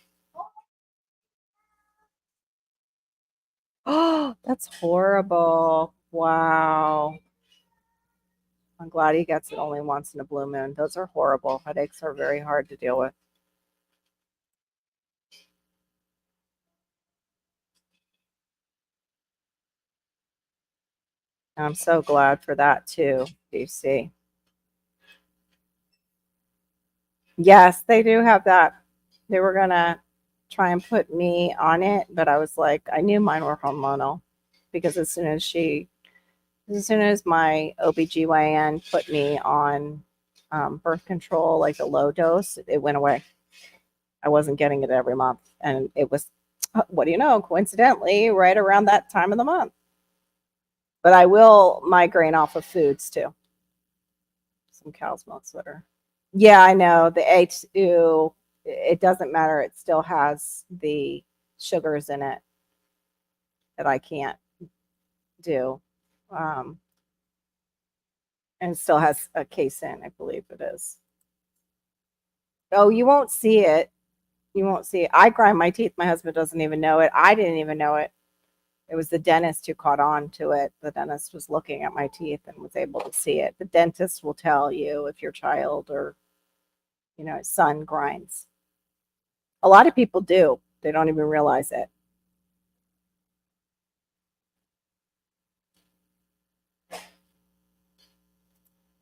Speaker 1: Oh, that's horrible. Wow. I'm glad he gets it only once in a blue moon. Those are horrible. Headaches are very hard to deal with. I'm so glad for that too, DC. Yes, they do have that. They were gonna try and put me on it, but I was like, I knew mine were hormonal because as soon as my OBGYN put me on birth control, like the low dose, it went away. I wasn't getting it every month. And it was, what do you know, coincidentally, right around that time of the month. But I will migraine off of foods too. Some cow's milk sweater. Yeah, I know. The H2, it doesn't matter. It still has the sugars in it that I can't do. Um, and it still has a casein, I believe it is. Oh, you won't see it. You won't see it. I grind my teeth. My husband doesn't even know it. I didn't even know it. It was the dentist who caught on to it. The dentist was looking at my teeth and was able to see it. The dentist will tell you if your child or, son grinds. A lot of people do. They don't even realize it.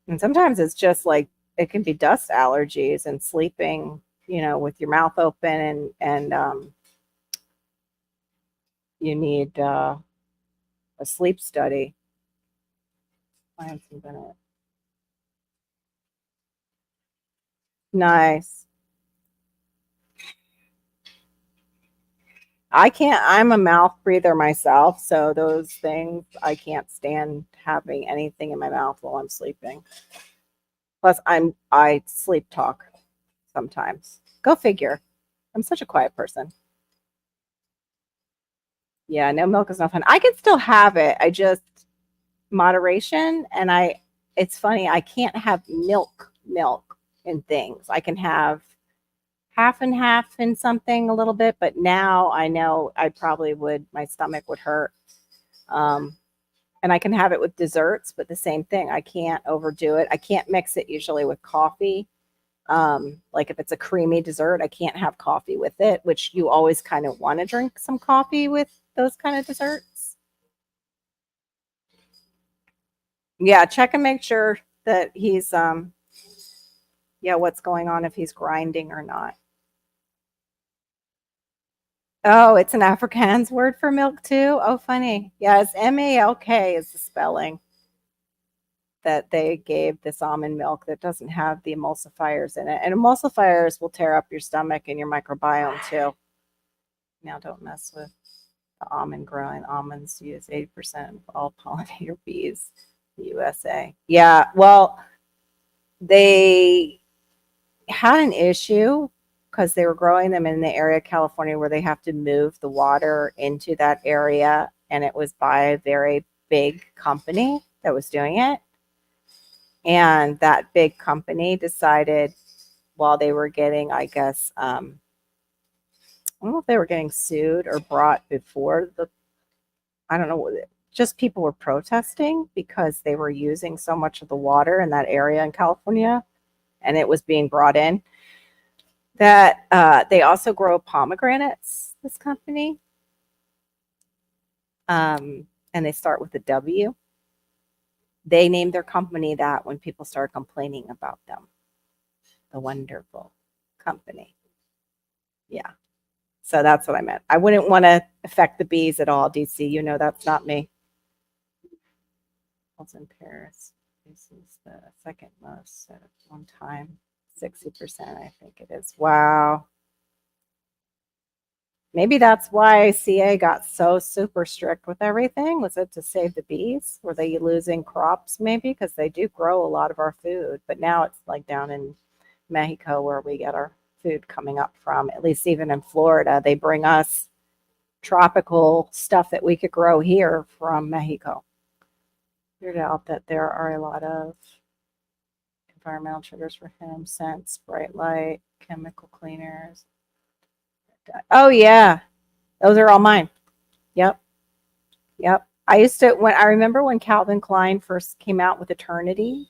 Speaker 1: And sometimes it's just like it can be dust allergies and sleeping with your mouth open and you need a sleep study. Plants and Bennett. Nice. I can't. I'm a mouth breather myself, so those things I can't stand having anything in my mouth while I'm sleeping. Plus, I sleep talk sometimes. Go figure. I'm such a quiet person. Yeah, no milk is not fun. I can still have it. I just moderation, and I. It's funny. I can't have milk in things. I can have half and half in something a little bit, but now I know I probably would. My stomach would hurt. Um, and I can have it with desserts, but the same thing. I can't overdo it. I can't mix it usually with coffee. Like if it's a creamy dessert, I can't have coffee with it, which you always kind of want to drink some coffee with those kind of desserts. Yeah, check and make sure that he's yeah, what's going on if he's grinding or not. Oh, it's an Afrikaans word for milk too. Oh, funny. Yeah, it's MALK is the spelling that they gave this almond milk that doesn't have the emulsifiers in it. And emulsifiers will tear up your stomach and your microbiome too. Now, don't mess with the almond growing. Almonds use 80% of all pollinator bees in the USA. Yeah, well, they had an issue because they were growing them in the area of California where they have to move the water into that area. And it was by a very big company that was doing it. And that big company decided while they were getting, I guess, I don't know if they were getting sued or brought before I don't know, just people were protesting because they were using so much of the water in that area in California and it was being brought in. That they also grow pomegranates, this company, and they start with a W. They named their company that when people started complaining about them. The wonderful company. Yeah. So that's what I meant. I wouldn't want to affect the bees at all, DC. You know that's not me. I was in Paris. This is the second most at one time. 60%, I think it is. Wow. Maybe that's why CA got so super strict with everything. Was it to save the bees? Were they losing crops maybe? Because they do grow a lot of our food. But now it's like down in Mexico where we get our food coming up from. At least even in Florida, they bring us tropical stuff that we could grow here from Mexico. Figured out that there are a lot of environmental triggers for him: scents, bright light, chemical cleaners. Oh yeah, those are all mine. Yep, yep. I remember when Calvin Klein first came out with Eternity,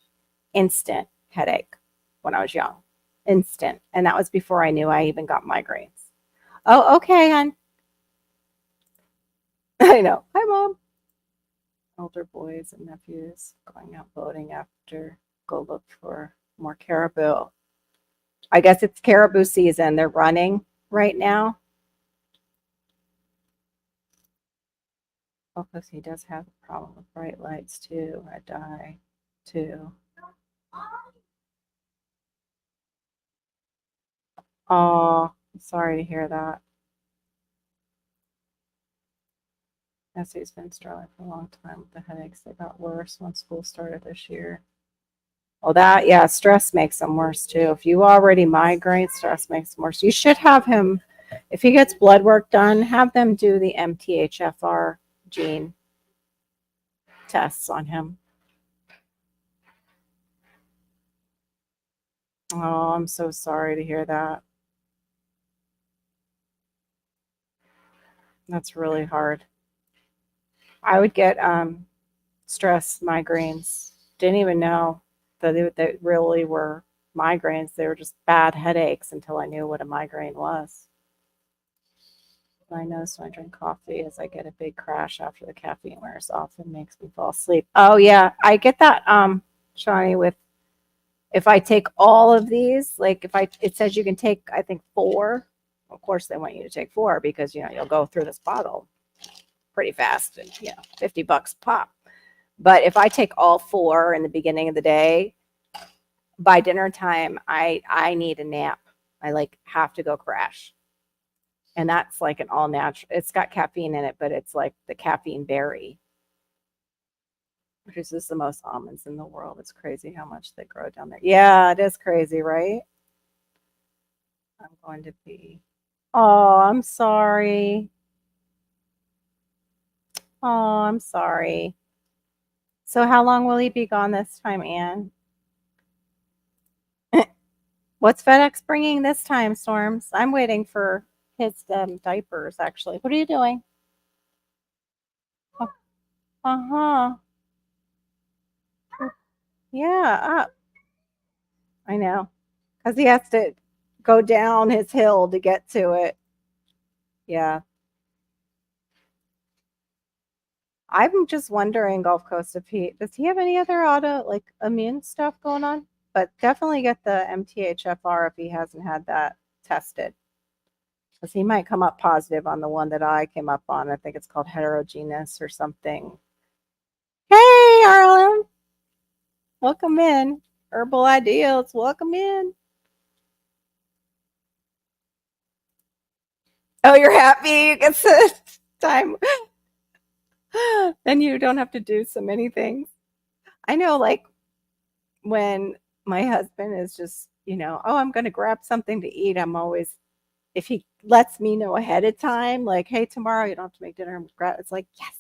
Speaker 1: instant headache when I was young, instant, and that was before I knew I even got migraines. Oh, okay, hon. I know. Hi, mom. Older boys and nephews going out boating after go look for more caribou. I guess it's caribou season. They're running right now. Oh, because he does have a problem with bright lights too. I die too. Oh, sorry to hear that. Essie's been struggling for a long time with the headaches. They got worse when school started this year. Well, that, yeah, stress makes them worse too. If you already migraine, stress makes them worse. You should have him, if he gets blood work done, have them do the MTHFR gene tests on him. Oh, I'm so sorry to hear that. That's really hard. I would get stress migraines. Didn't even know that they really were migraines. They were just bad headaches until I knew what a migraine was. I notice when I drink coffee is I get a big crash after the caffeine wears off and makes me fall asleep. Oh yeah, I get that, Shawnee, with If I take all of these, like if I, it says you can take, I think 4. Of course, they want you to take 4 because, you'll go through this bottle pretty fast and, $50 pop. But if I take all 4 in the beginning of the day, by dinner time, I need a nap. I like have to go crash. And that's like an all natural. It's got caffeine in it, but it's like the caffeine berry, which is just the most almonds in the world. It's crazy how much they grow down there. Yeah, it is crazy, right? I'm going to be. Oh, I'm sorry. Oh, I'm sorry. So how long will he be gone this time, Anne? What's FedEx bringing this time, Storms? I'm waiting for his diapers, actually. What are you doing? Uh-huh. Yeah, I know. Because he has to go down his hill to get to it. Yeah. I'm just wondering, Gulf Coast, if does he have any other like immune stuff going on? But definitely get the MTHFR if he hasn't had that tested. Because he might come up positive on the one that I came up on. I think it's called heterogeneous or something. Hey, Arlen. Welcome in. Herbal Ideals. Welcome in. Oh, you're happy you get the time. Then you don't have to do so many things. I know, like, when my husband is just, oh, I'm going to grab something to eat, I'm always, if he lets me know ahead of time, like, hey, tomorrow you don't have to make dinner, it's like, yes.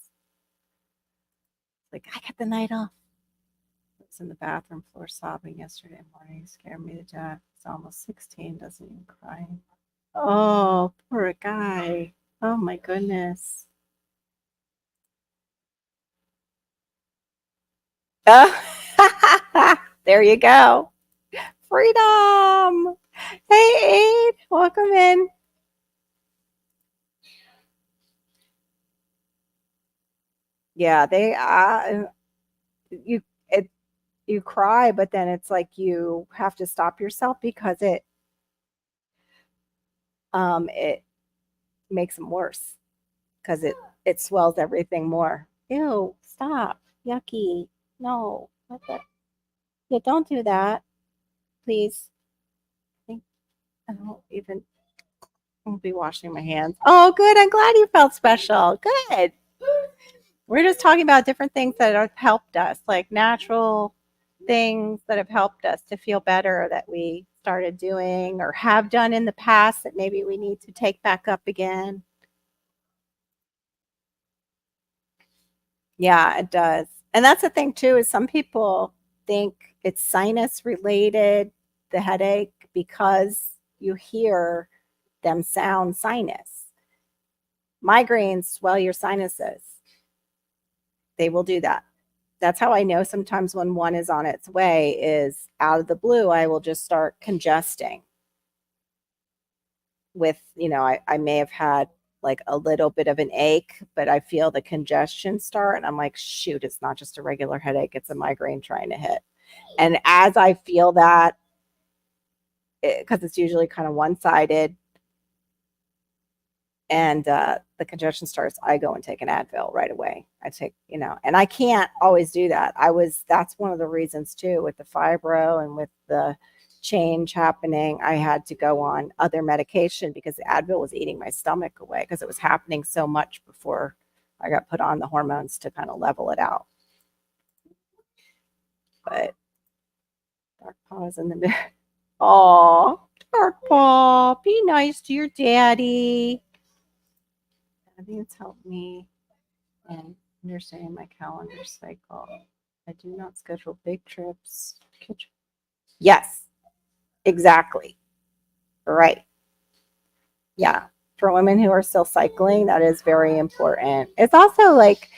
Speaker 1: Like, I got the night off. I was in the bathroom floor sobbing yesterday morning. He scared me to death. He's almost 16, doesn't even cry. Oh, poor guy. Oh my goodness. Oh. There you go. Freedom. Hey, Aid, welcome in. Yeah, they you it you cry, but then it's like you have to stop yourself because it makes them worse because it swells everything more. Ew, stop. Yucky. No. What the? Yeah, don't do that, please. I don't even I'll be washing my hands. Oh, good. I'm glad you felt special. Good. We're just talking about different things that have helped us, like natural things that have helped us to feel better that we started doing or have done in the past that maybe we need to take back up again. Yeah, it does. And that's the thing too, is some people think it's sinus related, the headache, because you hear them sound sinus. Migraines swell your sinuses. They will do that. That's how I know sometimes when one is on its way is out of the blue, I will just start congesting with, I may have had like a little bit of an ache, but I feel the congestion start and I'm like, shoot, it's not just a regular headache, it's a migraine trying to hit. And as I feel that, because it's usually kind of one-sided, and the congestion starts, I go and take an Advil right away. I take, and I can't always do that. That's one of the reasons too, with the fibro and with the change happening, I had to go on other medication because the Advil was eating my stomach away because it was happening so much before I got put on the hormones to kind of level it out. But Dark Paw's in the middle. Oh, Dark Paw, be nice to your daddy. I think it's helped me and understanding my calendar cycle. I do not schedule big trips. Yes, exactly. Right. Yeah. For women who are still cycling, that is very important. It's also like,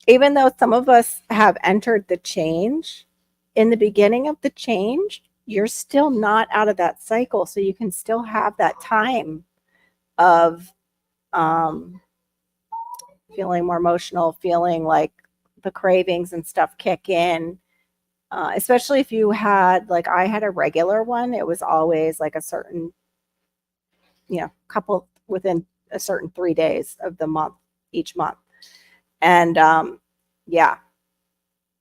Speaker 1: even though some of us have entered the change, in the beginning of the change, you're still not out of that cycle. So you can still have that time of um, feeling more emotional, feeling like the cravings and stuff kick in. especially if you had, like, I had a regular one. It was always like a certain, couple within a certain 3 days of the month, each month. And yeah,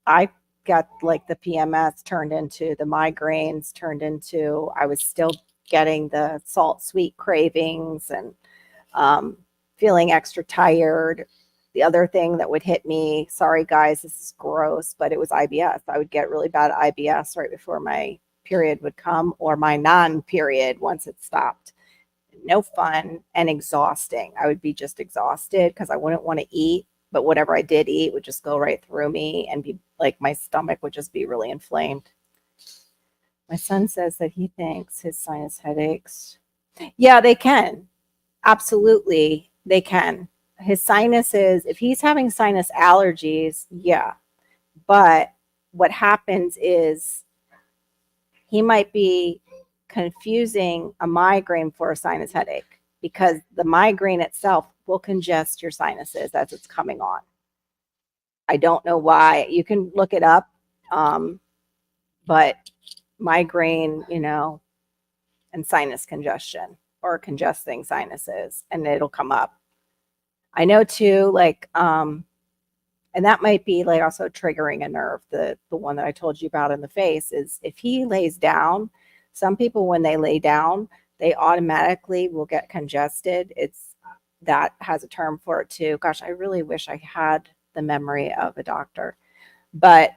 Speaker 1: I got like the PMS turned into the migraines, turned into, I was still getting the salt sweet cravings and um, feeling extra tired. The other thing that would hit me, sorry guys, this is gross, but it was IBS. I would get really bad IBS right before my period would come, or my non-period once it stopped. No fun and exhausting. I would be just exhausted because I wouldn't want to eat, but whatever I did eat would just go right through me and be like, my stomach would just be really inflamed. My son says that he thinks his sinus headaches, yeah, they can. Absolutely, they can. His sinuses, if he's having sinus allergies, yeah. But what happens is he might be confusing a migraine for a sinus headache, because the migraine itself will congest your sinuses as it's coming on. I don't know why. You can look it up. But migraine, and sinus congestion or congesting sinuses, and it'll come up. I know too, like, and that might be like also triggering a nerve. The one that I told you about in the face is if he lays down, some people when they lay down, they automatically will get congested. That has a term for it too. Gosh, I really wish I had the memory of a doctor, but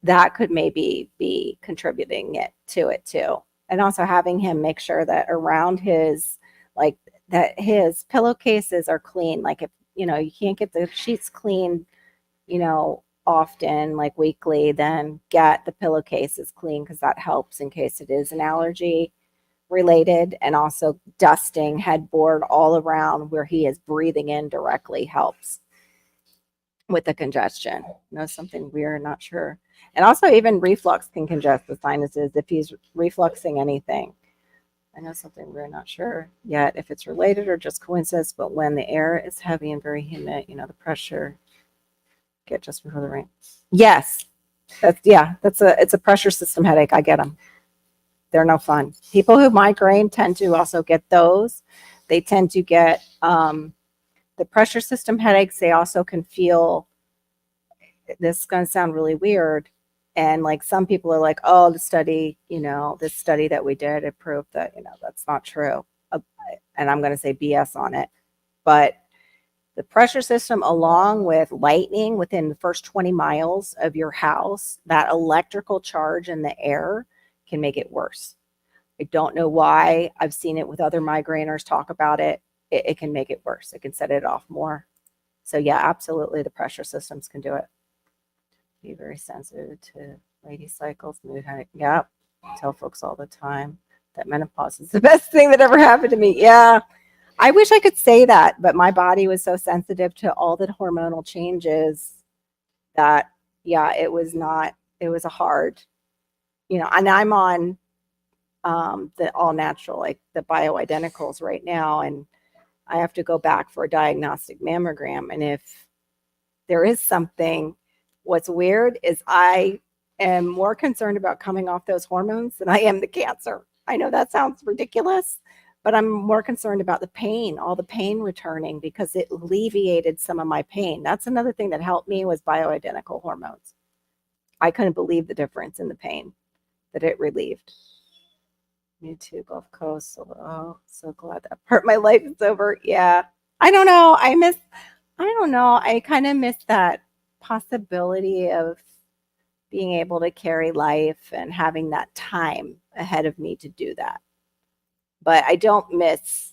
Speaker 1: that could maybe be contributing to it too. And also having him make sure that around his, like, that his pillowcases are clean. Like, if you can't get the sheets clean, often, like weekly, then get the pillowcases clean, because that helps in case it is an allergy related. And also dusting headboard all around where he is breathing in directly helps with the congestion. Something weird, not sure. And also even reflux can congest the sinuses if he's refluxing anything. I know something we're not sure yet if it's related or just coincidence, but when the air is heavy and very humid, the pressure get just before the rain. Yes. It's a pressure system headache. I get them. They're no fun. People who migraine tend to also get those. They tend to get the pressure system headaches. They also can feel, this is going to sound really weird, and like some people are like, oh, this study that we did, it proved that that's not true, and I'm going to say BS on it. But the pressure system, along with lightning within the first 20 miles of your house, that electrical charge in the air can make it worse. I don't know why. I've seen it with other migraineurs talk about it. It can make it worse. It can set it off more. So yeah, absolutely, the pressure systems can do it. Be very sensitive to lady cycles, mood headache. Yep. I tell folks all the time that menopause is the best thing that ever happened to me. Yeah. I wish I could say that, but my body was so sensitive to all the hormonal changes that, yeah, it was a hard, and I'm on the all natural, like the bioidenticals right now, and I have to go back for a diagnostic mammogram. And if there is something, what's weird is I am more concerned about coming off those hormones than I am the cancer. I know that sounds ridiculous, but I'm more concerned about the pain, all the pain returning, because it alleviated some of my pain. That's another thing that helped me, was bioidentical hormones. I couldn't believe the difference in the pain that it relieved. Me too, Gulf Coast. So glad that part of my life is over. Yeah. I don't know. I don't know. I kind of miss that possibility of being able to carry life and having that time ahead of me to do that. But I don't miss,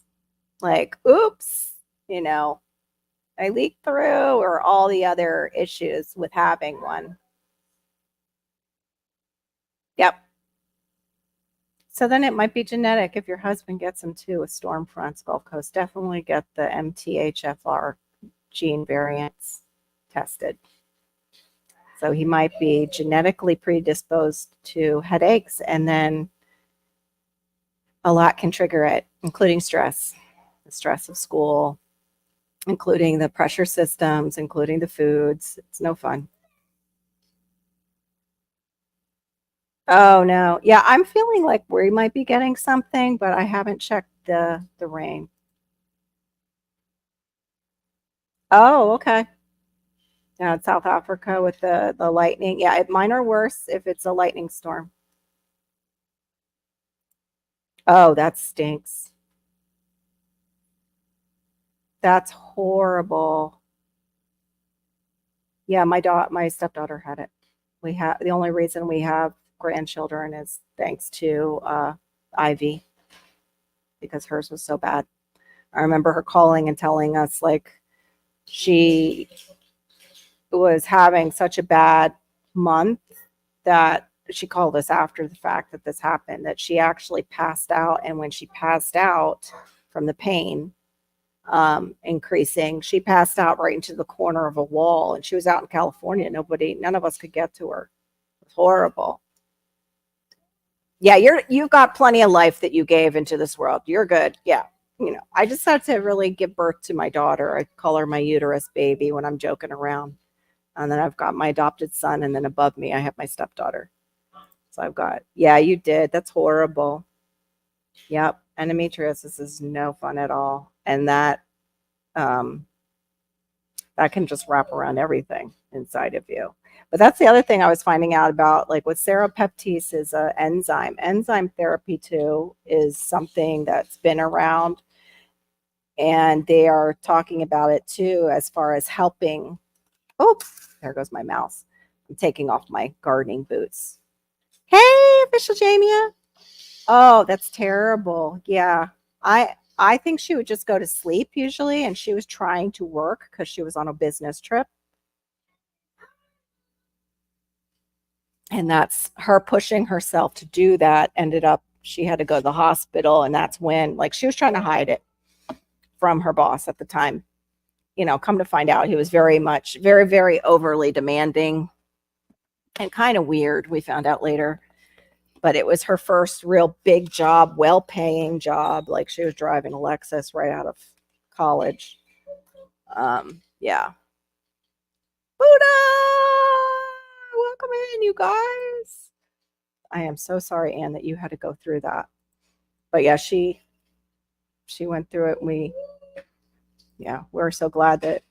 Speaker 1: like, oops, I leaked through, or all the other issues with having one. Yep. So then it might be genetic if your husband gets them too, with storm fronts, Gulf Coast. Definitely get the MTHFR gene variants tested. So he might be genetically predisposed to headaches, and then a lot can trigger it, including stress, the stress of school, including the pressure systems, including the foods. It's no fun. Oh no. Yeah, I'm feeling like we might be getting something, but I haven't checked the rain. Oh, okay. Yeah, it's South Africa with the lightning. Yeah, mine are worse if it's a lightning storm. Oh, that stinks. That's horrible. Yeah, my stepdaughter had it. We have the only reason we have grandchildren is thanks to Ivy because hers was so bad. I remember her calling and telling us like she was having such a bad month that she called us after the fact that this happened, that she actually passed out. And when she passed out from the pain increasing, she passed out right into the corner of a wall. And she was out in California. None of us could get to her. It was horrible. Yeah, you've got plenty of life that you gave into this world. You're good. Yeah. I just had to really give birth to my daughter. I call her my uterus baby when I'm joking around. And then I've got my adopted son, and then above me, I have my stepdaughter. So I've got, yeah, you did. That's horrible. Yep. Endometriosis is no fun at all. And um, that can just wrap around everything inside of you. But that's the other thing I was finding out about, like with serapeptase is an enzyme. Enzyme therapy too is something that's been around, and they are talking about it too as far as helping. Oh, there goes my mouse. I'm taking off my gardening boots. Hey, official Jamia. Oh, that's terrible. Yeah. I think she would just go to sleep usually, and she was trying to work because she was on a business trip. And that's her pushing herself to do that. Ended up she had to go to the hospital, and that's when like she was trying to hide it from her boss at the time. Come to find out he was very much very overly demanding and kind of weird. We found out later, but it was her first real big job, well-paying job. Like she was driving a Lexus right out of college. Yeah. Buddha, welcome in, you guys. I am so sorry, Anne, that you had to go through that. But yeah, she went through it. And we're so glad that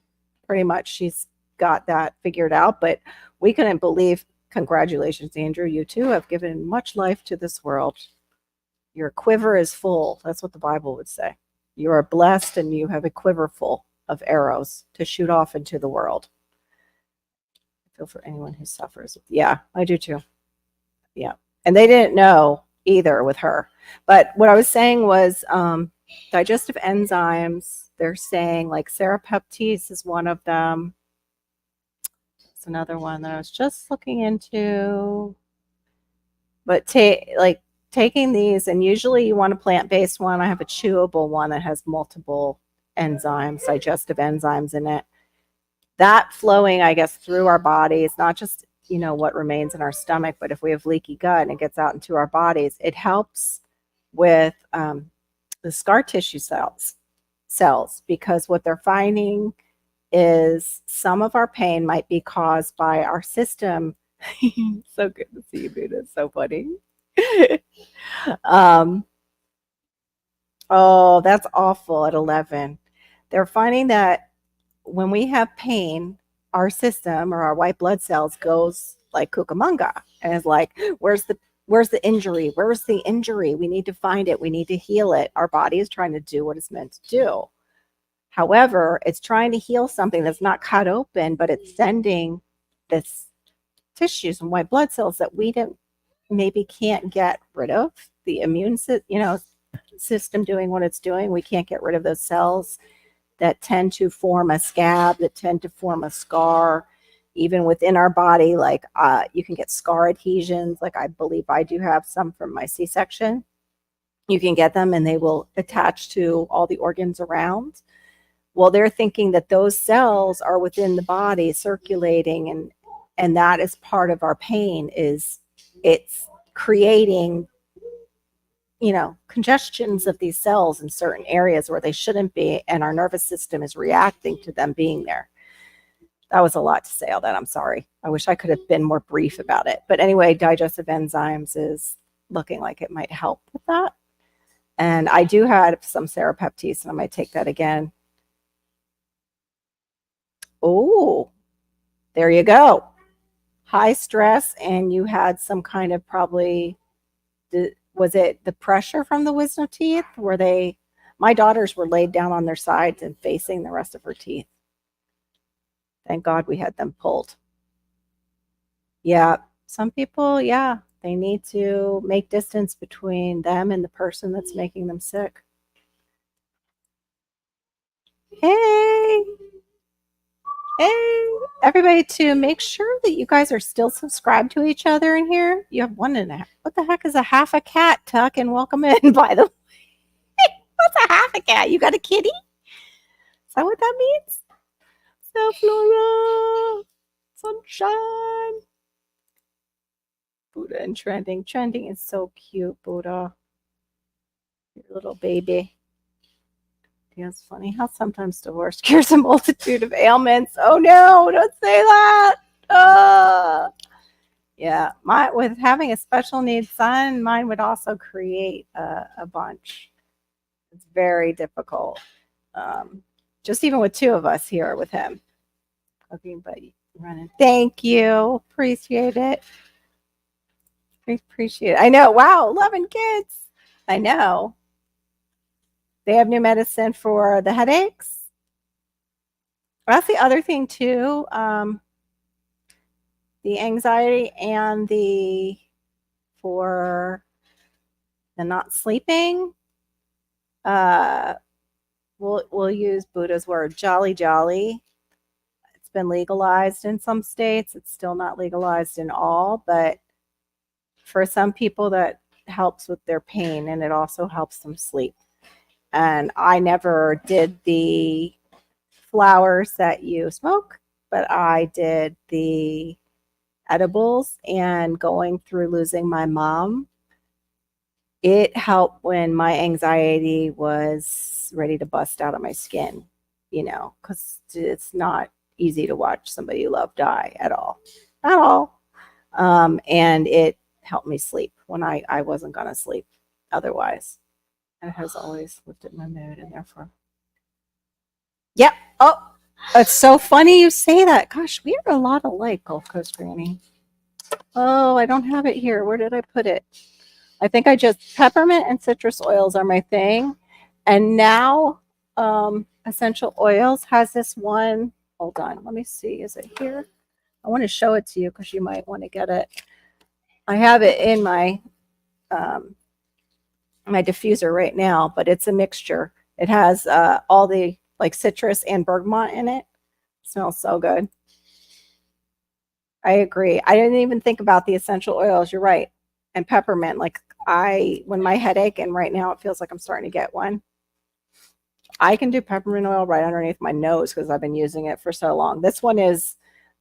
Speaker 1: pretty much she's got that figured out. But we couldn't believe. Congratulations, Andrew. You too have given much life to this world. Your quiver is full. That's what the Bible would say. You are blessed and you have a quiver full of arrows to shoot off into the world. I feel for anyone who suffers. Yeah, I do too. Yeah. And they didn't know either with her. But what I was saying was digestive enzymes, they're saying like serapeptase is one of them. It's another one that I was just looking into. But taking these, and usually you want a plant-based one. I have a chewable one that has multiple enzymes, digestive enzymes in it. That flowing, I guess, through our bodies, not just what remains in our stomach, but if we have leaky gut and it gets out into our bodies, it helps with the scar tissue cells, because what they're finding is some of our pain might be caused by our system. So good to see you, Buddha. It's so funny. um, oh, that's awful at 11. They're finding that when we have pain, our system or our white blood cells goes like Cucamonga and is like, where's the injury? Where's the injury? We need to find it. We need to heal it. Our body is trying to do what it's meant to do. However, it's trying to heal something that's not cut open, but it's sending this tissues and white blood cells that we don't maybe can't get rid of. The immune system doing what it's doing, we can't get rid of those cells that tend to form a scab, that tend to form a scar, even within our body. Like you can get scar adhesions. Like I believe I do have some from my C-section. You can get them and they will attach to all the organs around. Well, they're thinking that those cells are within the body circulating, and that is part of our pain. Is it's creating congestions of these cells in certain areas where they shouldn't be, and our nervous system is reacting to them being there. That was a lot to say, all that. I'm sorry. I wish I could have been more brief about it. But anyway, digestive enzymes is looking like it might help with that. And I do have some serapeptase, and I might take that again. Oh, there you go. High stress, and you had some kind of probably, was it the pressure from the wisdom teeth? Were they, my daughters were laid down on their sides and facing the rest of her teeth. Thank God we had them pulled. Yeah, some people, yeah, they need to make distance between them and the person that's making them sick. Hey, hey, everybody, to make sure that you guys are still subscribed to each other in here. You have 1.5. What the heck is a half a cat, Tuck? And welcome in, by the way. What's a half a cat? You got a kitty? Is that what that means? So, Flora, sunshine. Buddha and trending. Trending is so cute, Buddha. Your little baby. Yeah, it's funny how sometimes divorce cures a multitude of ailments. Oh no, don't say that. Yeah, with having a special needs son, mine would also create a bunch. It's very difficult. Just even with two of us here with him. Cooking, but running. Thank you. Appreciate it. Appreciate it. I know. Wow, 11 kids. I know. They have new medicine for the headaches. That's the other thing too. The anxiety and for the not sleeping. We'll use Buddha's word, jolly jolly. It's been legalized in some states. It's still not legalized in all, but for some people that helps with their pain, and it also helps them sleep. And I never did the flowers that you smoke, but I did the edibles, and going through losing my mom, it helped when my anxiety was ready to bust out of my skin, because it's not easy to watch somebody you love die at all. At all. And it helped me sleep when I wasn't going to sleep otherwise. And it has always lifted my mood, and therefore. Yep. Oh, it's so funny you say that. Gosh, we are a lot alike, Gulf Coast Granny. Oh, I don't have it here. Where did I put it? I think peppermint and citrus oils are my thing. And now Essential Oils has this one. Hold on. Let me see. Is it here? I want to show it to you because you might want to get it. I have it in my my diffuser right now, but it's a mixture. It has all the like citrus and bergamot in it. Smells so good. I agree. I didn't even think about the essential oils. You're right. And peppermint. Like when my headache, and right now it feels like I'm starting to get one, I can do peppermint oil right underneath my nose because I've been using it for so long. This one is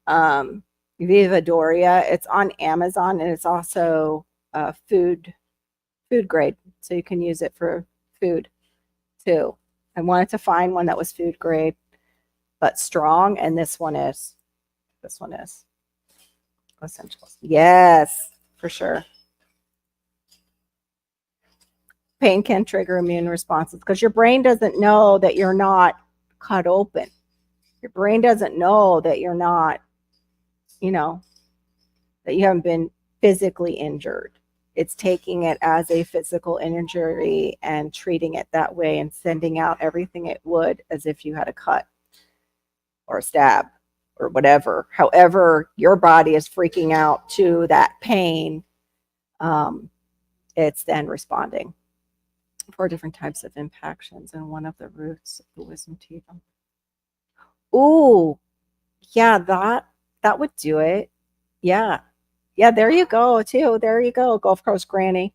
Speaker 1: Viva Doria. It's on Amazon, and it's also food grade, so you can use it for food too. I wanted to find one that was food grade but strong, and this one is essentials. Yes, for sure. Pain can trigger immune responses because your brain doesn't know that you're not cut open. Your brain doesn't know that you're not, that you haven't been physically injured. It's taking it as a physical injury and treating it that way and sending out everything it would as if you had a cut or a stab or whatever. However, your body is freaking out to that pain. It's then responding. 4 different types of impactions, and one of the roots of the wisdom teeth. Ooh, yeah, that would do it. Yeah. Yeah, there you go, too. There you go, Gulf Coast Granny.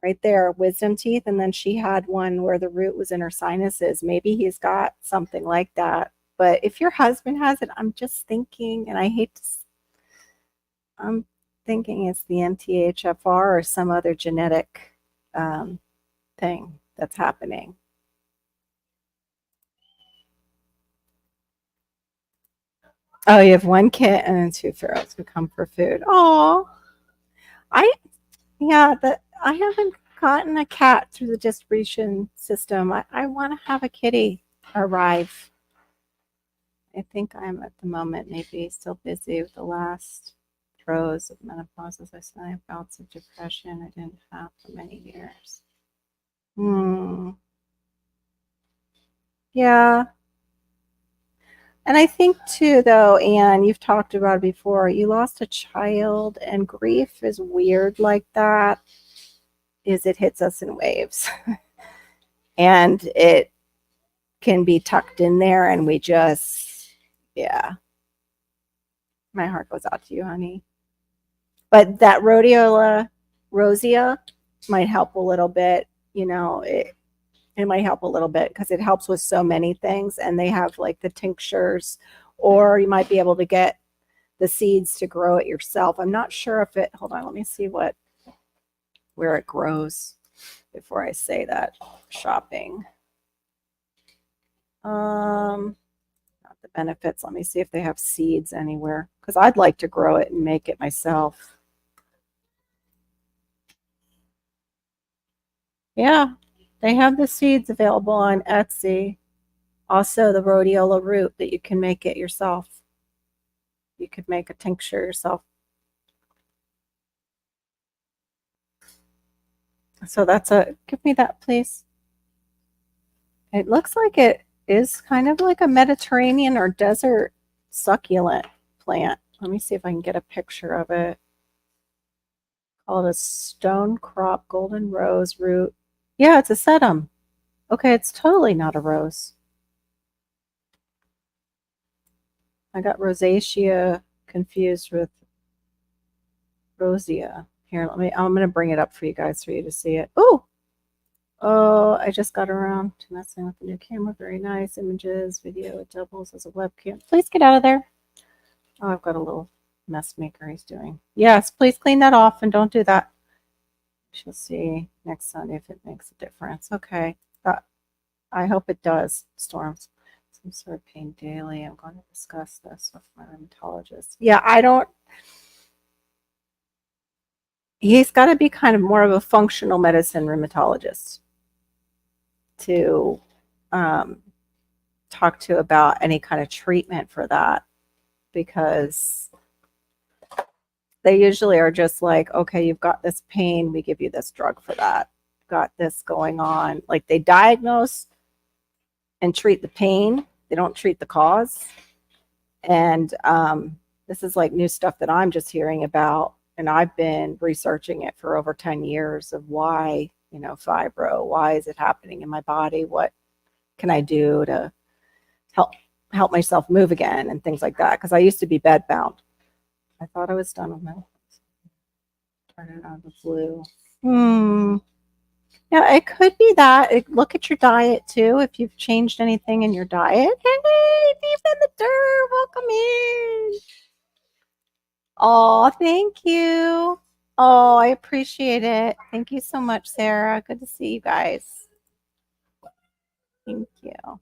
Speaker 1: Right there, wisdom teeth. And then she had one where the root was in her sinuses. Maybe he's got something like that. But if your husband has it, I'm just thinking, and I'm thinking it's the MTHFR or some other genetic thing that's happening. Oh, you have one kitten and two ferals who come for food. Oh, I yeah, that I haven't gotten a cat through the distribution system. I want to have a kitty arrive. I think I'm at the moment maybe still busy with the last throes of menopause. As I said, I have bouts of depression I didn't have for many years. Hmm. Yeah. And I think too, though, Anne, you've talked about it before, you lost a child, and grief is weird like that, is it hits us in waves. And it can be tucked in there, and we just, yeah, my heart goes out to you, honey. But that rhodiola rosea might help a little bit. It might help a little bit because it helps with so many things. And they have like the tinctures, or you might be able to get the seeds to grow it yourself. I'm not sure if it, hold on, let me see where it grows before I say that. Shopping. Not the benefits. Let me see if they have seeds anywhere because I'd like to grow it and make it myself. Yeah, they have the seeds available on Etsy. Also, the rhodiola root that you can make it yourself. You could make a tincture yourself. So give me that, please. It looks like it is kind of like a Mediterranean or desert succulent plant. Let me see if I can get a picture of it. Call it a stone crop golden rose root. Yeah, it's a sedum. Okay, it's totally not a rose. I got rosacea confused with rosea. Here, I'm going to bring it up for you guys for you to see it. Oh, I just got around to messing with the new camera. Very nice images, video. It doubles as a webcam. Please get out of there. Oh, I've got a little mess maker he's doing. Yes, please clean that off and don't do that. She'll see next Sunday if it makes a difference. Okay. I hope it does, Storms. Some sort of pain daily. I'm going to discuss this with my rheumatologist. Yeah, he's got to be kind of more of a functional medicine rheumatologist to talk to about any kind of treatment for that, because they usually are just like, okay, you've got this pain, we give you this drug for that. Got this going on. Like they diagnose and treat the pain, they don't treat the cause. And this is like new stuff that I'm just hearing about. And I've been researching it for over 10 years of why, fibro, why is it happening in my body? What can I do to help myself move again and things like that? Because I used to be bedbound. I thought I was done with my turn it on the blue. Yeah, it could be that. Look at your diet too. If you've changed anything in your diet. Hey, deep in the dirt, welcome in. Oh, thank you. Oh, I appreciate it. Thank you so much, Sarah. Good to see you guys. Thank you.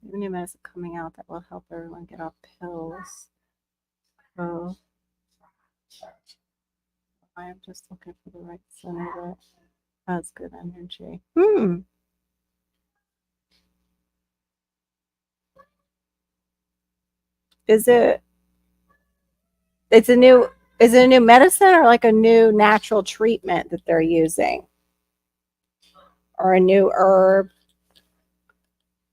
Speaker 1: New medicine coming out that will help everyone get off pills. Oh, I am just looking for the right center that has good energy. Is it? It's a new. Is it a new medicine or like a new natural treatment that they're using, or a new herb,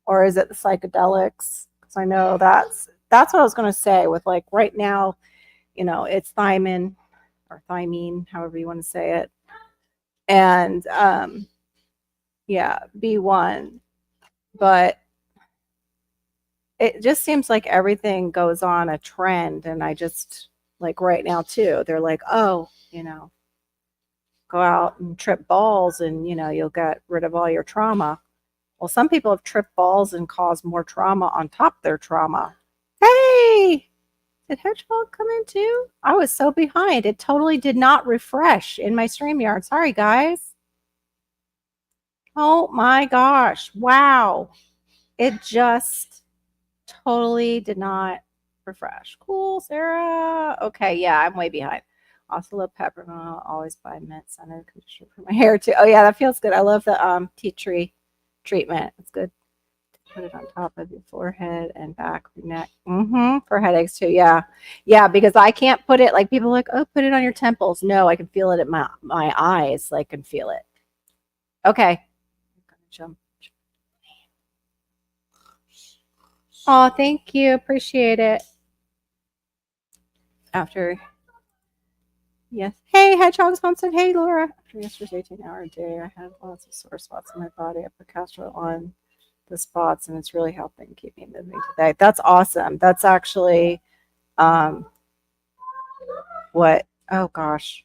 Speaker 1: or is it the psychedelics? Because I know that's what I was going to say. With like right now, it's thiamine or thymine, however you want to say it, and yeah, B1, but it just seems like everything goes on a trend, and I just like right now too. They're like, oh, go out and trip balls, and you'll get rid of all your trauma. Well, some people have tripped balls and caused more trauma on top of their trauma. Hey, did Hedgehog come in too? I was so behind. It totally did not refresh in my StreamYard. Sorry, guys. Oh my gosh. Wow. It just totally did not. refresh. Cool, Sarah. Okay, yeah, I'm way behind. Also love peppermint. Always buy mint scented conditioner for my hair too. Oh yeah, that feels good. I love the tea tree treatment. It's good. Put it on top of your forehead and back of your neck. For headaches too. Yeah, yeah. Because I can't put it like people are like, oh, put it on your temples. No, I can feel it at my eyes. Like, can feel it. Okay. I'm gonna jump. Oh, thank you. Appreciate it. After yes. Hey, Hedgehog Thompson. Hey, Laura. After yesterday's 18-hour day, I had lots of sore spots in my body. I put castor oil on the spots, and it's really helping keep me moving today. That's awesome. That's actually um, what? Oh gosh,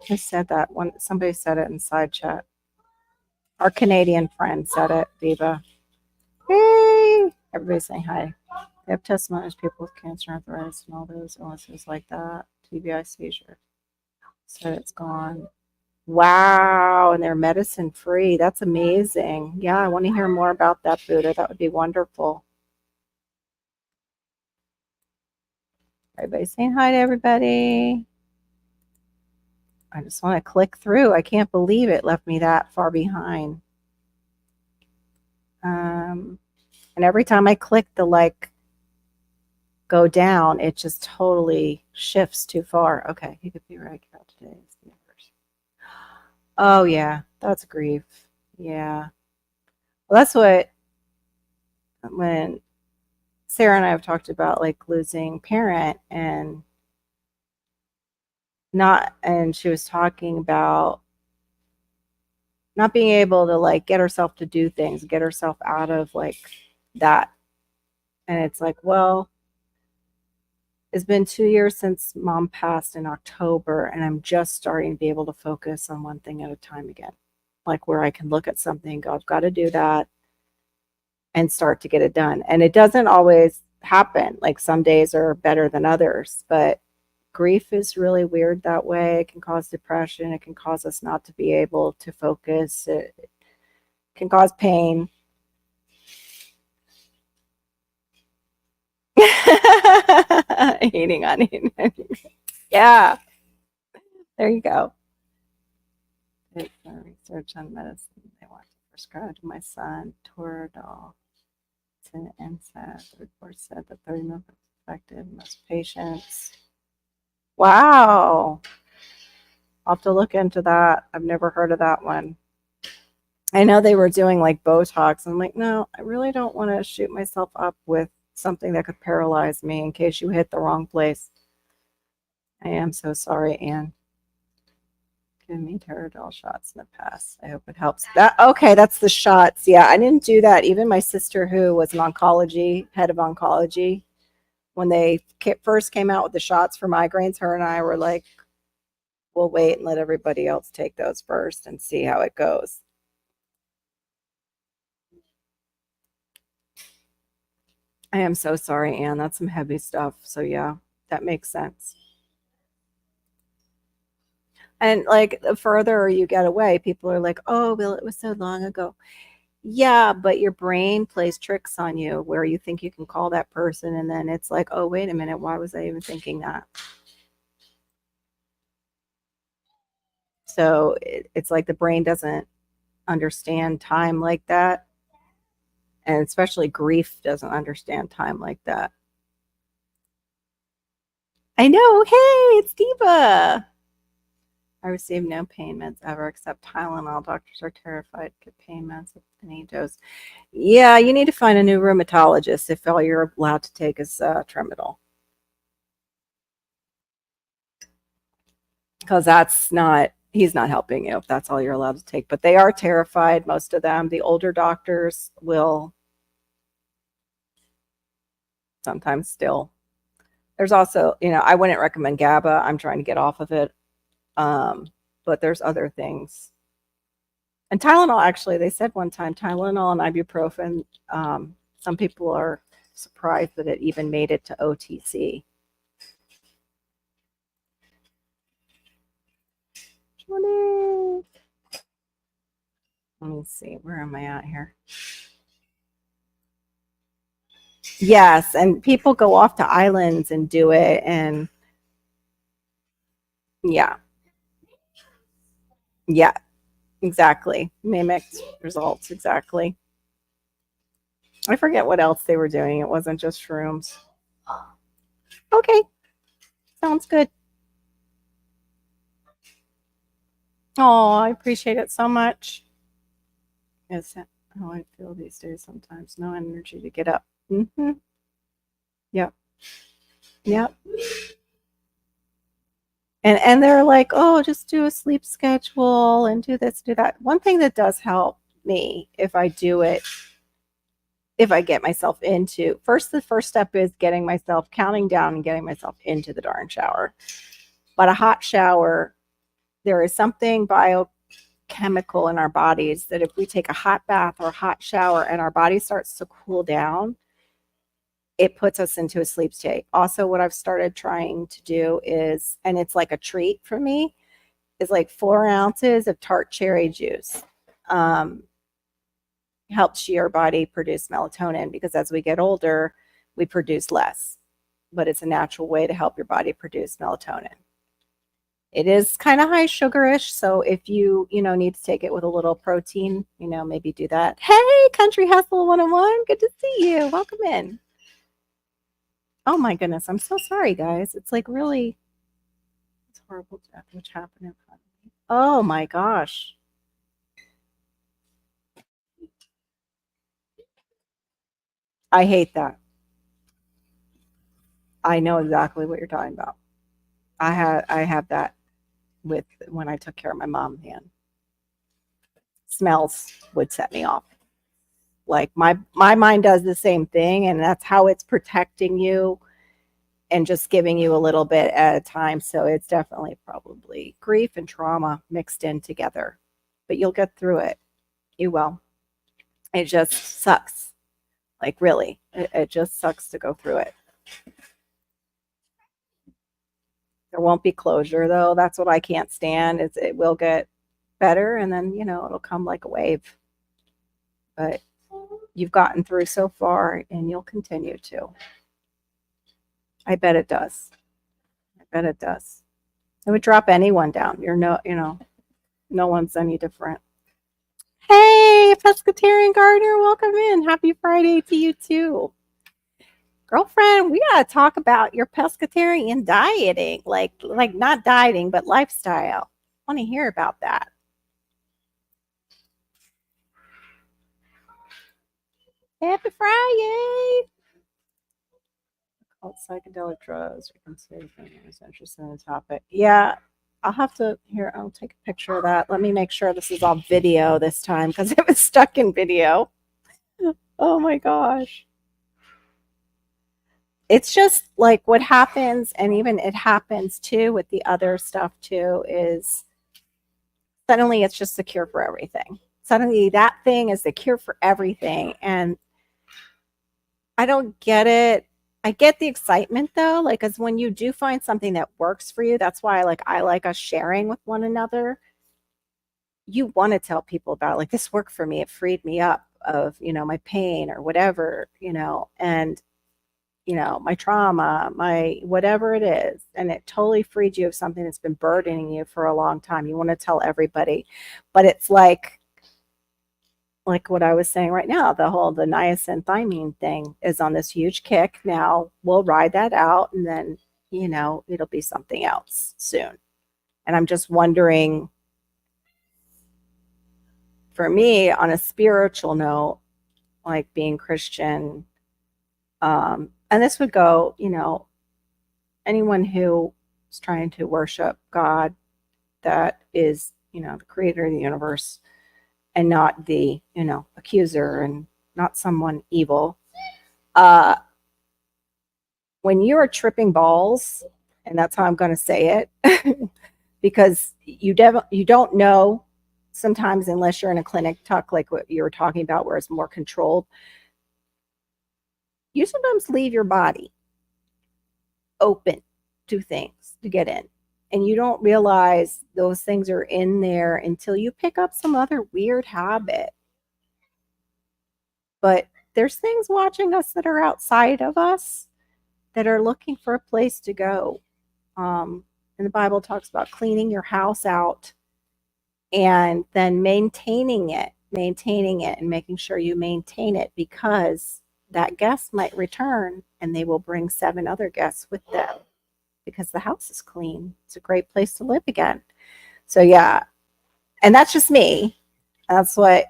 Speaker 1: who said that? One somebody said it in side chat. Our Canadian friend said it. Viva. Hey, everybody's saying hi. They have testimonies people with cancer, arthritis, and all those illnesses like that. TBI seizure. Said it's gone. Wow, and they're medicine free. That's amazing. Yeah, I want to hear more about that, Buddha. That would be wonderful. Everybody's saying hi to everybody. I just want to click through. I can't believe it left me that far behind. And every time I click the like go down, it just totally shifts too far. Okay, he could be right out today. Oh yeah, that's grief. Yeah. Well, that's what when Sarah and I have talked about like losing parent and not and she was talking about not being able to like get herself to do things, get herself out of like that. And it's like, well, it's been 2 years since mom passed in October, and I'm just starting to be able to focus on one thing at a time again. Like where I can look at something, go, I've got to do that and start to get it done. And it doesn't always happen. Like some days are better than others, but grief is really weird that way. It can cause depression. It can cause us not to be able to focus. It can cause pain. Eating onion. Yeah, there you go. It's research on medicine they want to prescribe to my son, Toradol. It's an NSAID. The report said that 30 milligrams effective in most patients. Wow. I'll have to look into that. I've never heard of that one. I know they were doing like Botox. I'm like, no, I really don't want to shoot myself up with something that could paralyze me in case you hit the wrong place. I am so sorry, Anne. Given me Toradol shots in the past. I hope it helps. That okay, that's the shots. Yeah, I didn't do that. Even my sister, who was an oncology head of oncology, when they first came out with the shots for migraines, her and I were like, we'll wait and let everybody else take those first and see how it goes. I am so sorry, Anne. That's some heavy stuff. So yeah, that makes sense. And like the further you get away, people are like, oh, well, it was so long ago. Yeah, but your brain plays tricks on you where you think you can call that person, and then it's like, oh, wait a minute, why was I even thinking that? So it's like the brain doesn't understand time like that. And especially grief doesn't understand time like that. I know. Hey, it's Diva. I receive no pain meds ever except Tylenol. Doctors are terrified to give pain meds with any dose. Yeah, you need to find a new rheumatologist if all you're allowed to take is Tramadol. Because he's not helping you if that's all you're allowed to take. But they are terrified, most of them. The older doctors will sometimes still. There's also, I wouldn't recommend GABA. I'm trying to get off of it. But there's other things. And Tylenol, actually, they said one time Tylenol and ibuprofen, some people are surprised that it even made it to OTC. Let me see, where am I at here? Yes, and people go off to islands and do it, and yeah, yeah, exactly. Mimicked results, exactly. I forget what else they were doing. It wasn't just shrooms. Okay, sounds good. Oh, I appreciate it so much. Yes, how I feel these days sometimes. No energy to get up. Mm-hmm. Yep. Yep. And they're like, oh, just do a sleep schedule and do this, do that. One thing that does help me if I do it, if I get myself into first, the first step is getting myself counting down and getting myself into the darn shower. But a hot shower, there is something biochemical in our bodies that if we take a hot bath or a hot shower and our body starts to cool down, it puts us into a sleep state. Also, what I've started trying to do is, and it's like a treat for me, is like 4 ounces of tart cherry juice. Um, Helps your body produce melatonin because as we get older, we produce less, but it's a natural way to help your body produce melatonin. It is kind of high sugarish, so if you need to take it with a little protein, maybe do that. Hey, Country Hustle 101, good to see you. Welcome in. Oh my goodness, I'm so sorry, guys. It's like really, it's horrible death which happened in front of me. Oh my gosh. I hate that. I know exactly what you're talking about. I have that with when I took care of my mom, man. Smells would set me off. Like my mind does the same thing, and that's how it's protecting you and just giving you a little bit at a time. So it's definitely probably grief and trauma mixed in together. But you'll get through it. You will. It just sucks. Like really. It just sucks to go through it. There won't be closure though. That's what I can't stand. Is it will get better and then, it'll come like a wave. But you've gotten through so far and you'll continue to. I bet it does. I bet it does. It would drop anyone down. No one's any different. Hey, pescatarian gardener, welcome in. Happy Friday to you too. Girlfriend, we gotta talk about your pescatarian dieting, like not dieting, but lifestyle. I want to hear about that. Happy Friday. Called psychedelic drugs. We can say is interested in the topic. Yeah, I'll have to here. I'll take a picture of that. Let me make sure this is all video this time because it was stuck in video. Oh my gosh. It's just like what happens, and even it happens too with the other stuff too, is suddenly it's just the cure for everything. Suddenly that thing is the cure for everything. And I don't get it. I get the excitement though, like as when you do find something that works for you, that's why I like us sharing with one another. You want to tell people about it. Like this worked for me. It freed me up of, my pain or whatever, and my trauma, my whatever it is, and it totally freed you of something that's been burdening you for a long time. You want to tell everybody, but it's like what I was saying right now, the niacin-thiamine thing is on this huge kick. Now we'll ride that out and then, it'll be something else soon. And I'm just wondering for me on a spiritual note, like being Christian, and this would go, anyone who is trying to worship God that is, the creator of the universe and not the, accuser and not someone evil. Uh, when you are tripping balls, and that's how I'm going to say it, because you don't know sometimes unless you're in a clinic talk like what you were talking about, where it's more controlled. You sometimes leave your body open to things to get in. And you don't realize those things are in there until you pick up some other weird habit. But there's things watching us that are outside of us that are looking for a place to go. And the Bible talks about cleaning your house out and then maintaining it, and making sure you maintain it, because that guest might return and they will bring 7 other guests with them because the house is clean. It's a great place to live again. So, yeah. And that's just me. That's what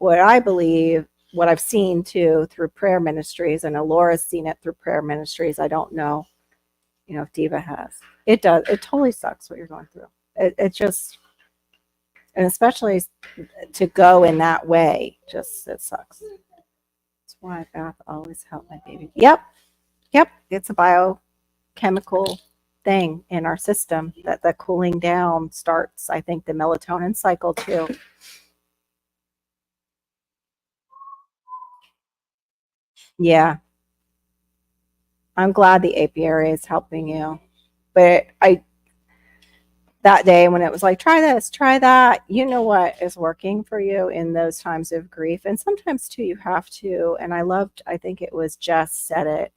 Speaker 1: I believe, what I've seen too through prayer ministries. I know Laura's seen it through prayer ministries. I don't know, if Diva has. It does. It totally sucks what you're going through. It just, and especially to go in that way, just it sucks. That's why bath always helped my baby. Yep. It's a biochemical thing in our system that the cooling down starts. I think the melatonin cycle too. Yeah, I'm glad the apiary is helping you. But I that day when it was like, try this, try that, you know what is working for you in those times of grief. And sometimes too, you have to, and I think it was Jess said it.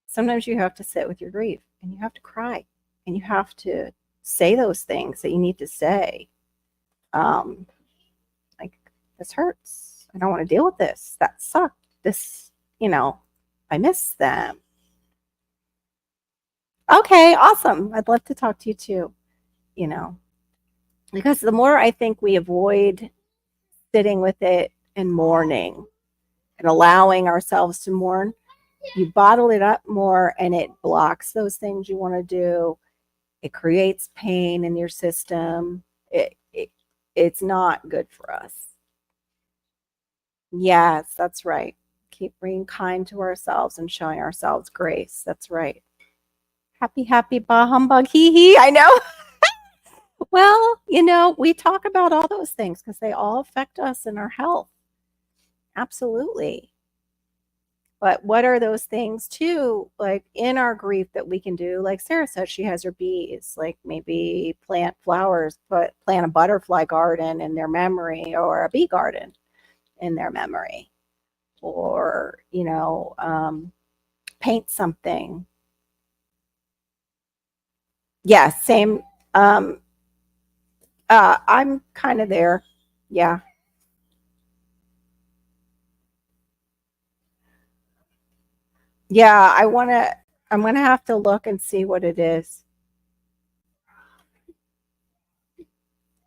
Speaker 1: Sometimes you have to sit with your grief and you have to cry and you have to say those things that you need to say. Um, like, this hurts. I don't want to deal with this. That sucked. This, I miss them. Okay, awesome. I'd love to talk to you too, you know, because the more I think we avoid sitting with it and mourning and allowing ourselves to mourn, you bottle it up more and it blocks those things you want to do. It creates pain in your system. It's not good for us. Yes, that's right. Keep being kind to ourselves and showing ourselves grace. That's right. Happy, happy, bah humbug, hee hee. I know. Well, we talk about all those things because they all affect us and our health. Absolutely. But what are those things too, like in our grief that we can do? Like Sarah said, she has her bees, like maybe plant flowers, but plant a butterfly garden in their memory, or a bee garden in their memory, or, paint something. Yeah, same. Um, I'm kind of there. Yeah. Yeah, I'm gonna have to look and see what it is.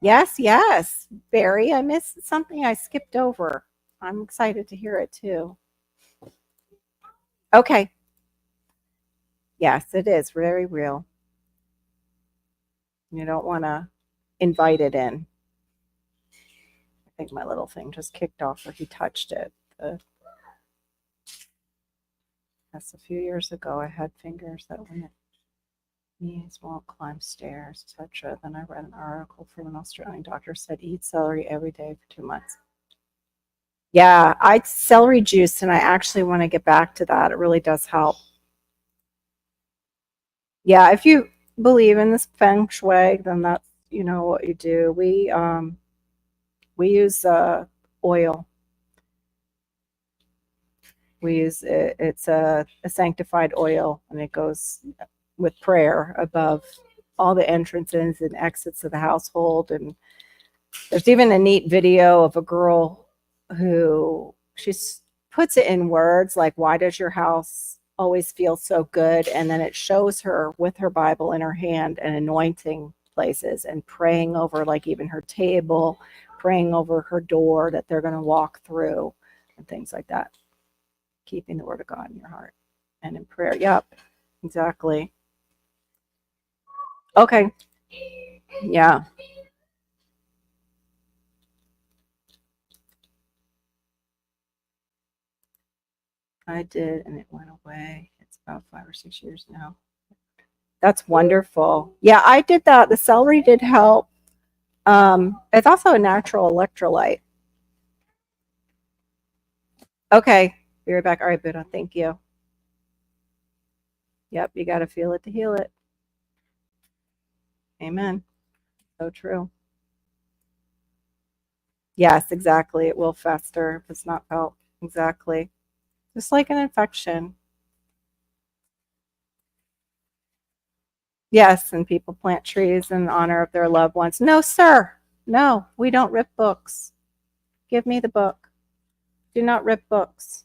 Speaker 1: Yes, yes. Barry, I missed something I skipped over. I'm excited to hear it too. Okay. Yes, it is very real. You don't want to invite it in. I think my little thing just kicked off or he touched it. That's a few years ago. I had fingers that went knees won't climb stairs, etc. Then I read an article from an Australian doctor said eat celery every day for 2 months. Yeah, I celery juice, and I actually want to get back to that. It really does help. Yeah, if you believe in this feng shui, then that's what you do. We use oil. We use it, it's a sanctified oil, and it goes with prayer above all the entrances and exits of the household. And there's even a neat video of a girl who puts it in words like, why does your house always feel so good? And then it shows her with her Bible in her hand and anointing places and praying over, like, even her table, praying over her door that they're going to walk through, and things like that. Keeping the word of God in your heart and in prayer. Yep, exactly. Okay. Yeah. I did, and it went away. It's about 5 or 6 years now. That's wonderful. Yeah, I did that. The celery did help. It's also a natural electrolyte. Okay, be right back. All right, Buddha. Thank you. Yep, you got to feel it to heal it. Amen. So true. Yes, exactly. It will fester if it's not felt. Exactly. Just like an infection. Yes, and people plant trees in honor of their loved ones. No, sir. No, we don't rip books. Give me the book. Do not rip books.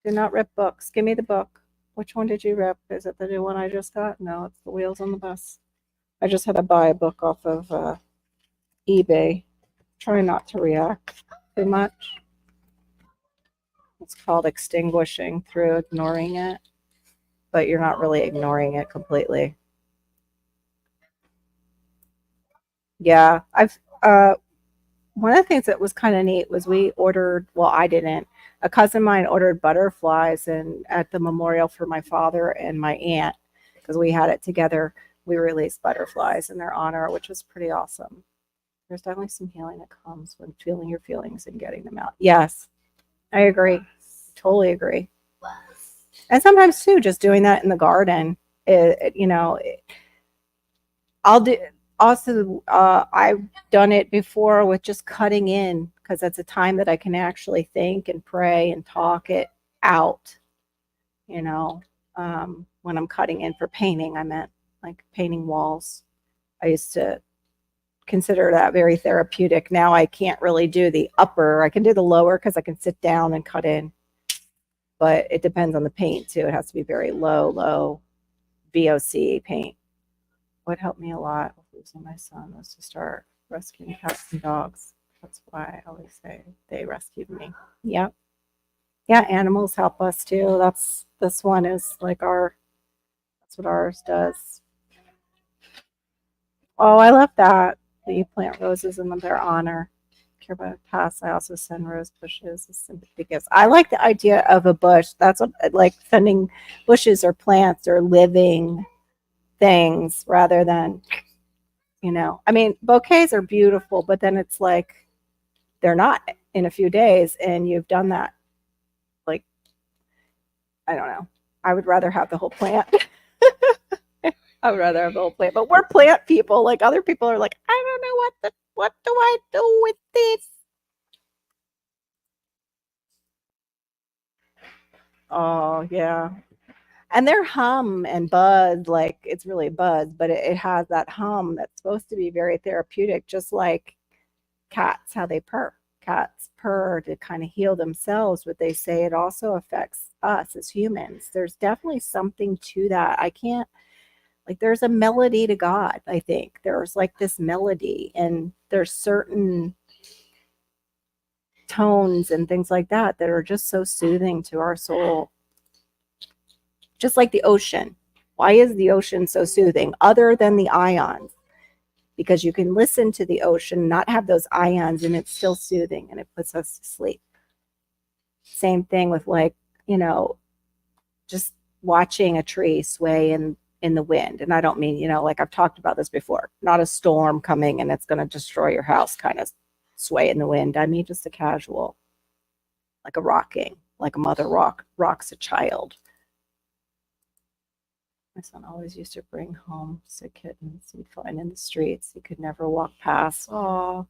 Speaker 1: Do not rip books. Give me the book. Which one did you rip? Is it the new one I just got? No, it's the Wheels on the Bus. I just had to buy a book off of eBay. Try not to react too much. It's called extinguishing through ignoring it, but you're not really ignoring it completely. Yeah, I've one of the things that was kind of neat was we ordered, well, I didn't. A cousin of mine ordered butterflies and at the memorial for my father and my aunt because we had it together. We released butterflies in their honor, which was pretty awesome. There's definitely some healing that comes when feeling your feelings and getting them out. Yes, I agree. Totally agree. And sometimes too, just doing that in the garden, I'll do also, I've done it before with just cutting in because that's a time that I can actually think and pray and talk it out, you know. When I'm cutting in for painting, I meant like painting walls. I used to consider that very therapeutic. Now I can't really do the upper. I can do the lower because I can sit down and cut in, but it depends on the paint too. It has to be very low VOC paint. What helped me a lot with losing my son was to start rescuing cats and dogs. That's why I always say they rescued me. Yep. Yeah, animals help us too. This one is like that's what ours does. Oh, I love that. That you plant roses in their honor. Care about a pass. I also send rose bushes as sympathy gifts. I like the idea of a bush. That's what I like, sending bushes or plants or living things rather than, I mean, bouquets are beautiful, but then it's like they're not in a few days and you've done that. Like, I don't know. I would rather have the whole plant. I would rather have the whole plant, but we're plant people. Like other people are like, I don't know what do I do with this? Oh yeah. And their hum and buzz, like it's really a buzz, but it has that hum that's supposed to be very therapeutic, just like cats, how they purr. Cats purr to kind of heal themselves, but they say it also affects us as humans. There's definitely something to that. I can't, like, there's a melody to God, I think. There's like this melody, and there's certain tones and things like that that are just so soothing to our soul. Just like the ocean. Why is the ocean so soothing other than the ions? Because you can listen to the ocean, not have those ions, and it's still soothing and it puts us to sleep. Same thing with like, just watching a tree sway in the wind. And I don't mean, like I've talked about this before, not a storm coming and it's going to destroy your house kind of sway in the wind. I mean, just a casual, like a rocking, like a mother rocks a child. My son always used to bring home sick kittens he'd find in the streets. He could never walk past. Oh,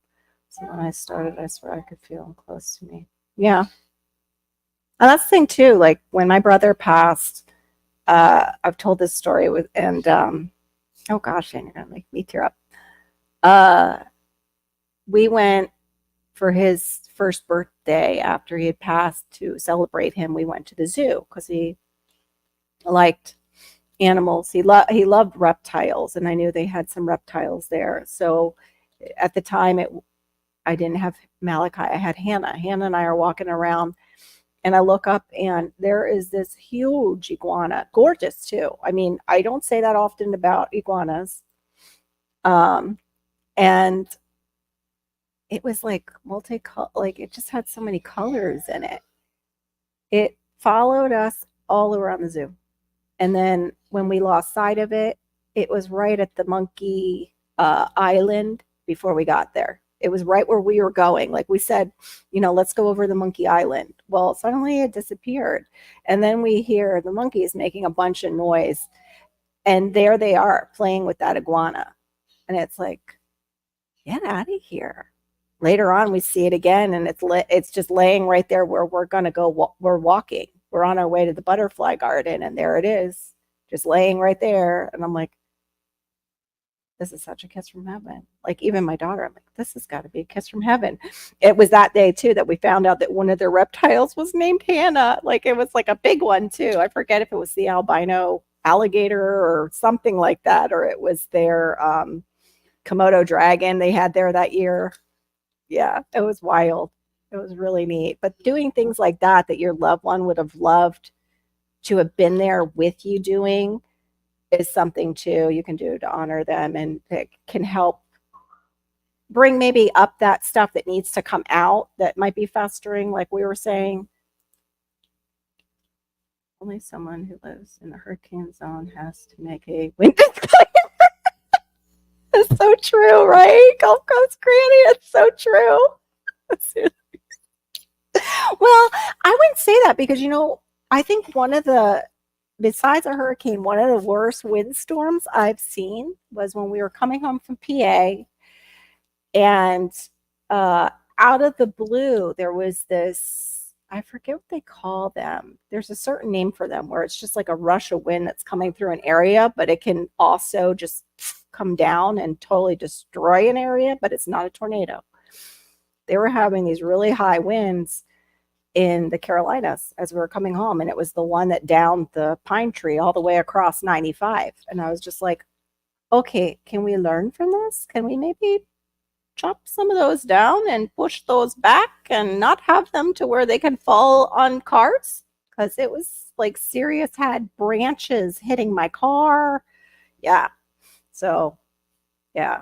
Speaker 1: so when I started, I swear I could feel him close to me. Yeah. And that's the thing too. Like when my brother passed, I've told this story with, and oh gosh, and you're gonna make me tear up. Uh, we went for his first birthday after he had passed to celebrate him. We went to the zoo because he liked animals. He loved reptiles, and I knew they had some reptiles there. So at the time, I didn't have Malachi. I had Hannah. Hannah and I are walking around, and I look up, and there is this huge iguana, gorgeous too. I mean, I don't say that often about iguanas. And it was like multicolor, like it just had so many colors in it. It followed us all around the zoo. And then when we lost sight of it, it was right at the monkey island before we got there. It was right where we were going. Like we said, let's go over the monkey island. Well, suddenly it disappeared. And then we hear the monkeys making a bunch of noise. And there they are playing with that iguana. And it's like, get out of here. later on we see it again, and it's just laying right there where we're going to go. We're walking. We're on our way to the butterfly garden, and there it is, just laying right there. And I'm like, this is such a kiss from heaven. Like, even my daughter, I'm like, this has got to be a kiss from heaven. It was that day too that we found out that one of their reptiles was named Hannah. Like, it was like a big one too. I forget if it was the albino alligator or something like that, or it was their Komodo dragon they had there that year. Yeah, it was wild. It was really neat. But doing things like that that your loved one would have loved to have been there with you doing is something too you can do to honor them, and it can help bring maybe up that stuff that needs to come out that might be festering, like we were saying. Only someone who lives in the hurricane zone has to make a wind disclaimer. It's so true, right? Gulf Coast Granny, it's so true. Well, I wouldn't say that because, I think besides a hurricane, one of the worst windstorms I've seen was when we were coming home from PA, and out of the blue, there was this, I forget what they call them. There's a certain name for them where it's just like a rush of wind that's coming through an area, but it can also just come down and totally destroy an area, but it's not a tornado. They were having these really high winds in the Carolinas as we were coming home, and it was the one that downed the pine tree all the way across 95. And I was just like, okay, can we learn from this? Can we maybe chop some of those down and push those back and not have them to where they can fall on cars? Because it was like serious, had branches hitting my car. Yeah. So, yeah.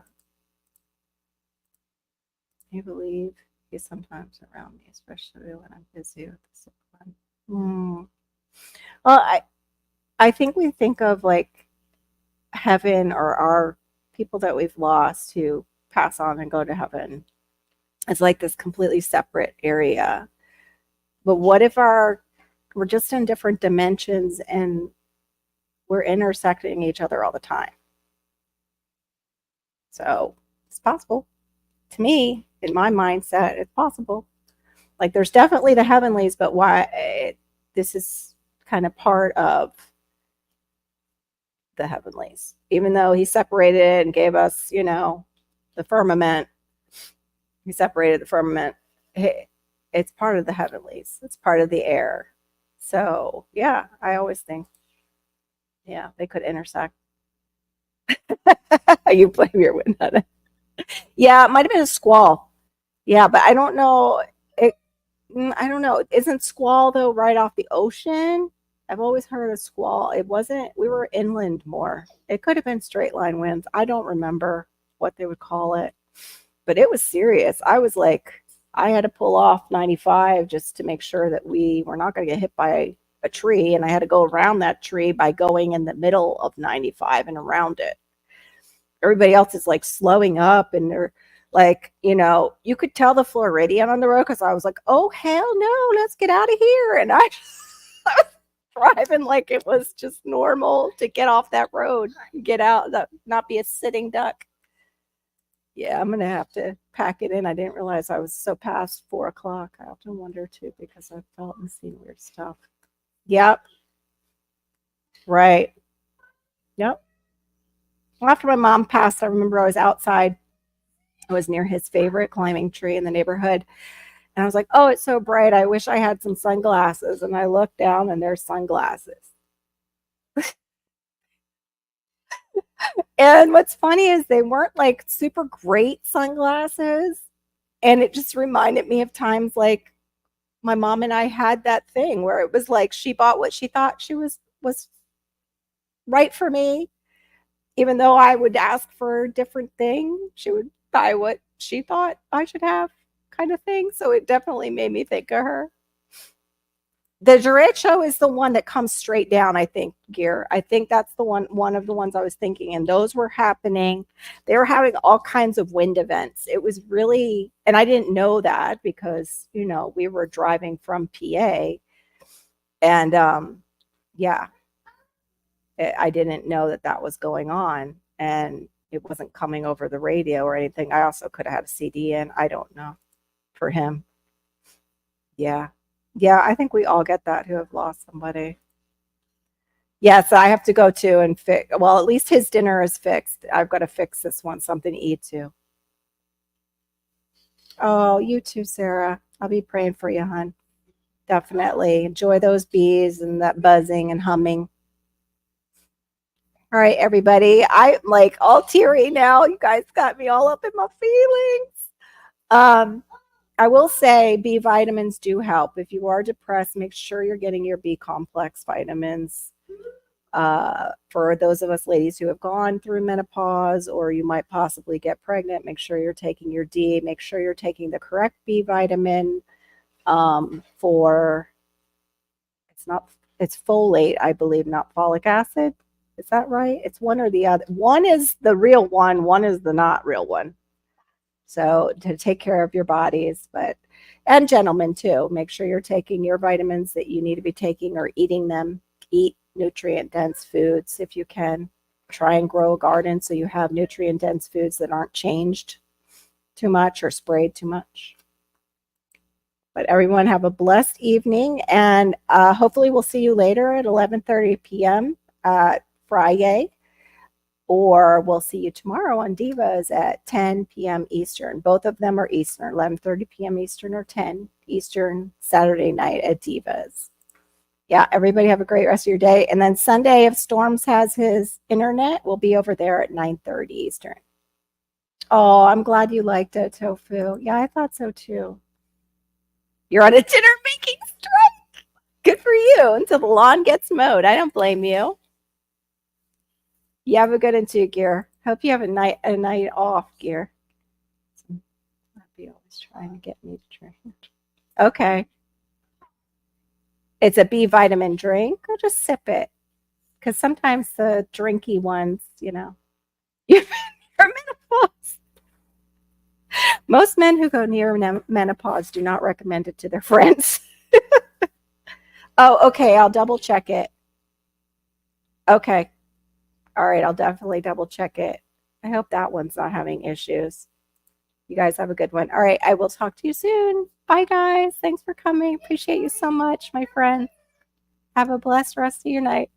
Speaker 1: I believe he's sometimes around me, especially when I'm busy with the sick one. Well, I think we think of like heaven or our people that we've lost who pass on and go to heaven as like this completely separate area. But what if we're just in different dimensions and we're intersecting each other all the time? So it's possible. To me, in my mindset, it's possible. Like, there's definitely the heavenlies, but this is kind of part of the heavenlies. Even though he separated and gave us, the firmament, he separated the firmament. It's part of the heavenlies. It's part of the air. So, yeah, I always think, yeah, they could intersect. You blame your wind on it. Yeah, it might have been a squall. Yeah, but I don't know. I don't know. Isn't squall though right off the ocean? I've always heard of squall. It wasn't. We were inland more. It could have been straight line winds. I don't remember what they would call it, but it was serious. I was like, I had to pull off 95 just to make sure that we were not going to get hit by a tree, and I had to go around that tree by going in the middle of 95 and around it. Everybody else is like slowing up, and they're like, you could tell the Floridian on the road because I was like, oh, hell no, let's get out of here. And I was driving like it was just normal to get off that road, get out, not be a sitting duck. Yeah, I'm going to have to pack it in. I didn't realize I was so past 4:00. I often wonder too, because I've felt and seen weird stuff. Yep. Right. Yep. Well, after my mom passed, I remember I was outside. I was near his favorite climbing tree in the neighborhood. And I was like, oh, it's so bright. I wish I had some sunglasses. And I looked down and there's sunglasses. And what's funny is they weren't like super great sunglasses. And it just reminded me of times like my mom and I had that thing where it was like she bought what she thought she was right for me. Even though I would ask for a different thing, she would buy what she thought I should have, kind of thing. So it definitely made me think of her. The derecho is the one that comes straight down, I think, gear. I think that's one of the ones I was thinking. And those were happening. They were having all kinds of wind events. It was really, and I didn't know that because, we were driving from PA. And yeah, I didn't know that was going on. And it wasn't coming over the radio or anything. I also could have had a CD in. I don't know for him. Yeah. Yeah, I think we all get that who have lost somebody. Yes, I have to go too and fix. Well, at least his dinner is fixed. I've got to fix this one, something to eat too. Oh, you too, Sarah. I'll be praying for you, hon. Definitely. Enjoy those bees and that buzzing and humming. All right, everybody. I'm like all teary now. You guys got me all up in my feelings. Um, I will say B vitamins do help. If you are depressed, make sure you're getting your B complex vitamins. For those of us ladies who have gone through menopause or you might possibly get pregnant, make sure you're taking your D, make sure you're taking the correct B vitamin. For it's not it's folate, I believe, not folic acid. Is that right? It's one or the other. One is the real one is the not real one. So to take care of your bodies, but and gentlemen too, make sure you're taking your vitamins that you need to be taking or eating them. Eat nutrient dense foods if you can. Try and grow a garden so you have nutrient dense foods that aren't changed too much or sprayed too much. But everyone have a blessed evening, and hopefully we'll see you later at 11:30 p.m. Fri-Yay, or we'll see you tomorrow on Divas at 10 p.m. Eastern. Both of them are Eastern, 11:30 p.m. Eastern or 10 Eastern Saturday night at Divas. Yeah, everybody have a great rest of your day. And then Sunday, if Storms has his internet, we'll be over there at 9:30 Eastern. Oh, I'm glad you liked it, Tofu. Yeah, I thought so too. You're on a dinner making strike. Good for you until the lawn gets mowed. I don't blame you. You have a good one too, Gear. Hope you have a night off, Gear. Be always trying to get me to drink. Okay. It's a B vitamin drink, or just sip it. Because sometimes the drinky ones, you're menopause. Most men who go near menopause do not recommend it to their friends. Oh, okay. I'll double check it. Okay. All right. I'll definitely double check it. I hope that one's not having issues. You guys have a good one. All right. I will talk to you soon. Bye, guys. Thanks for coming. Appreciate you so much, my friend. Have a blessed rest of your night.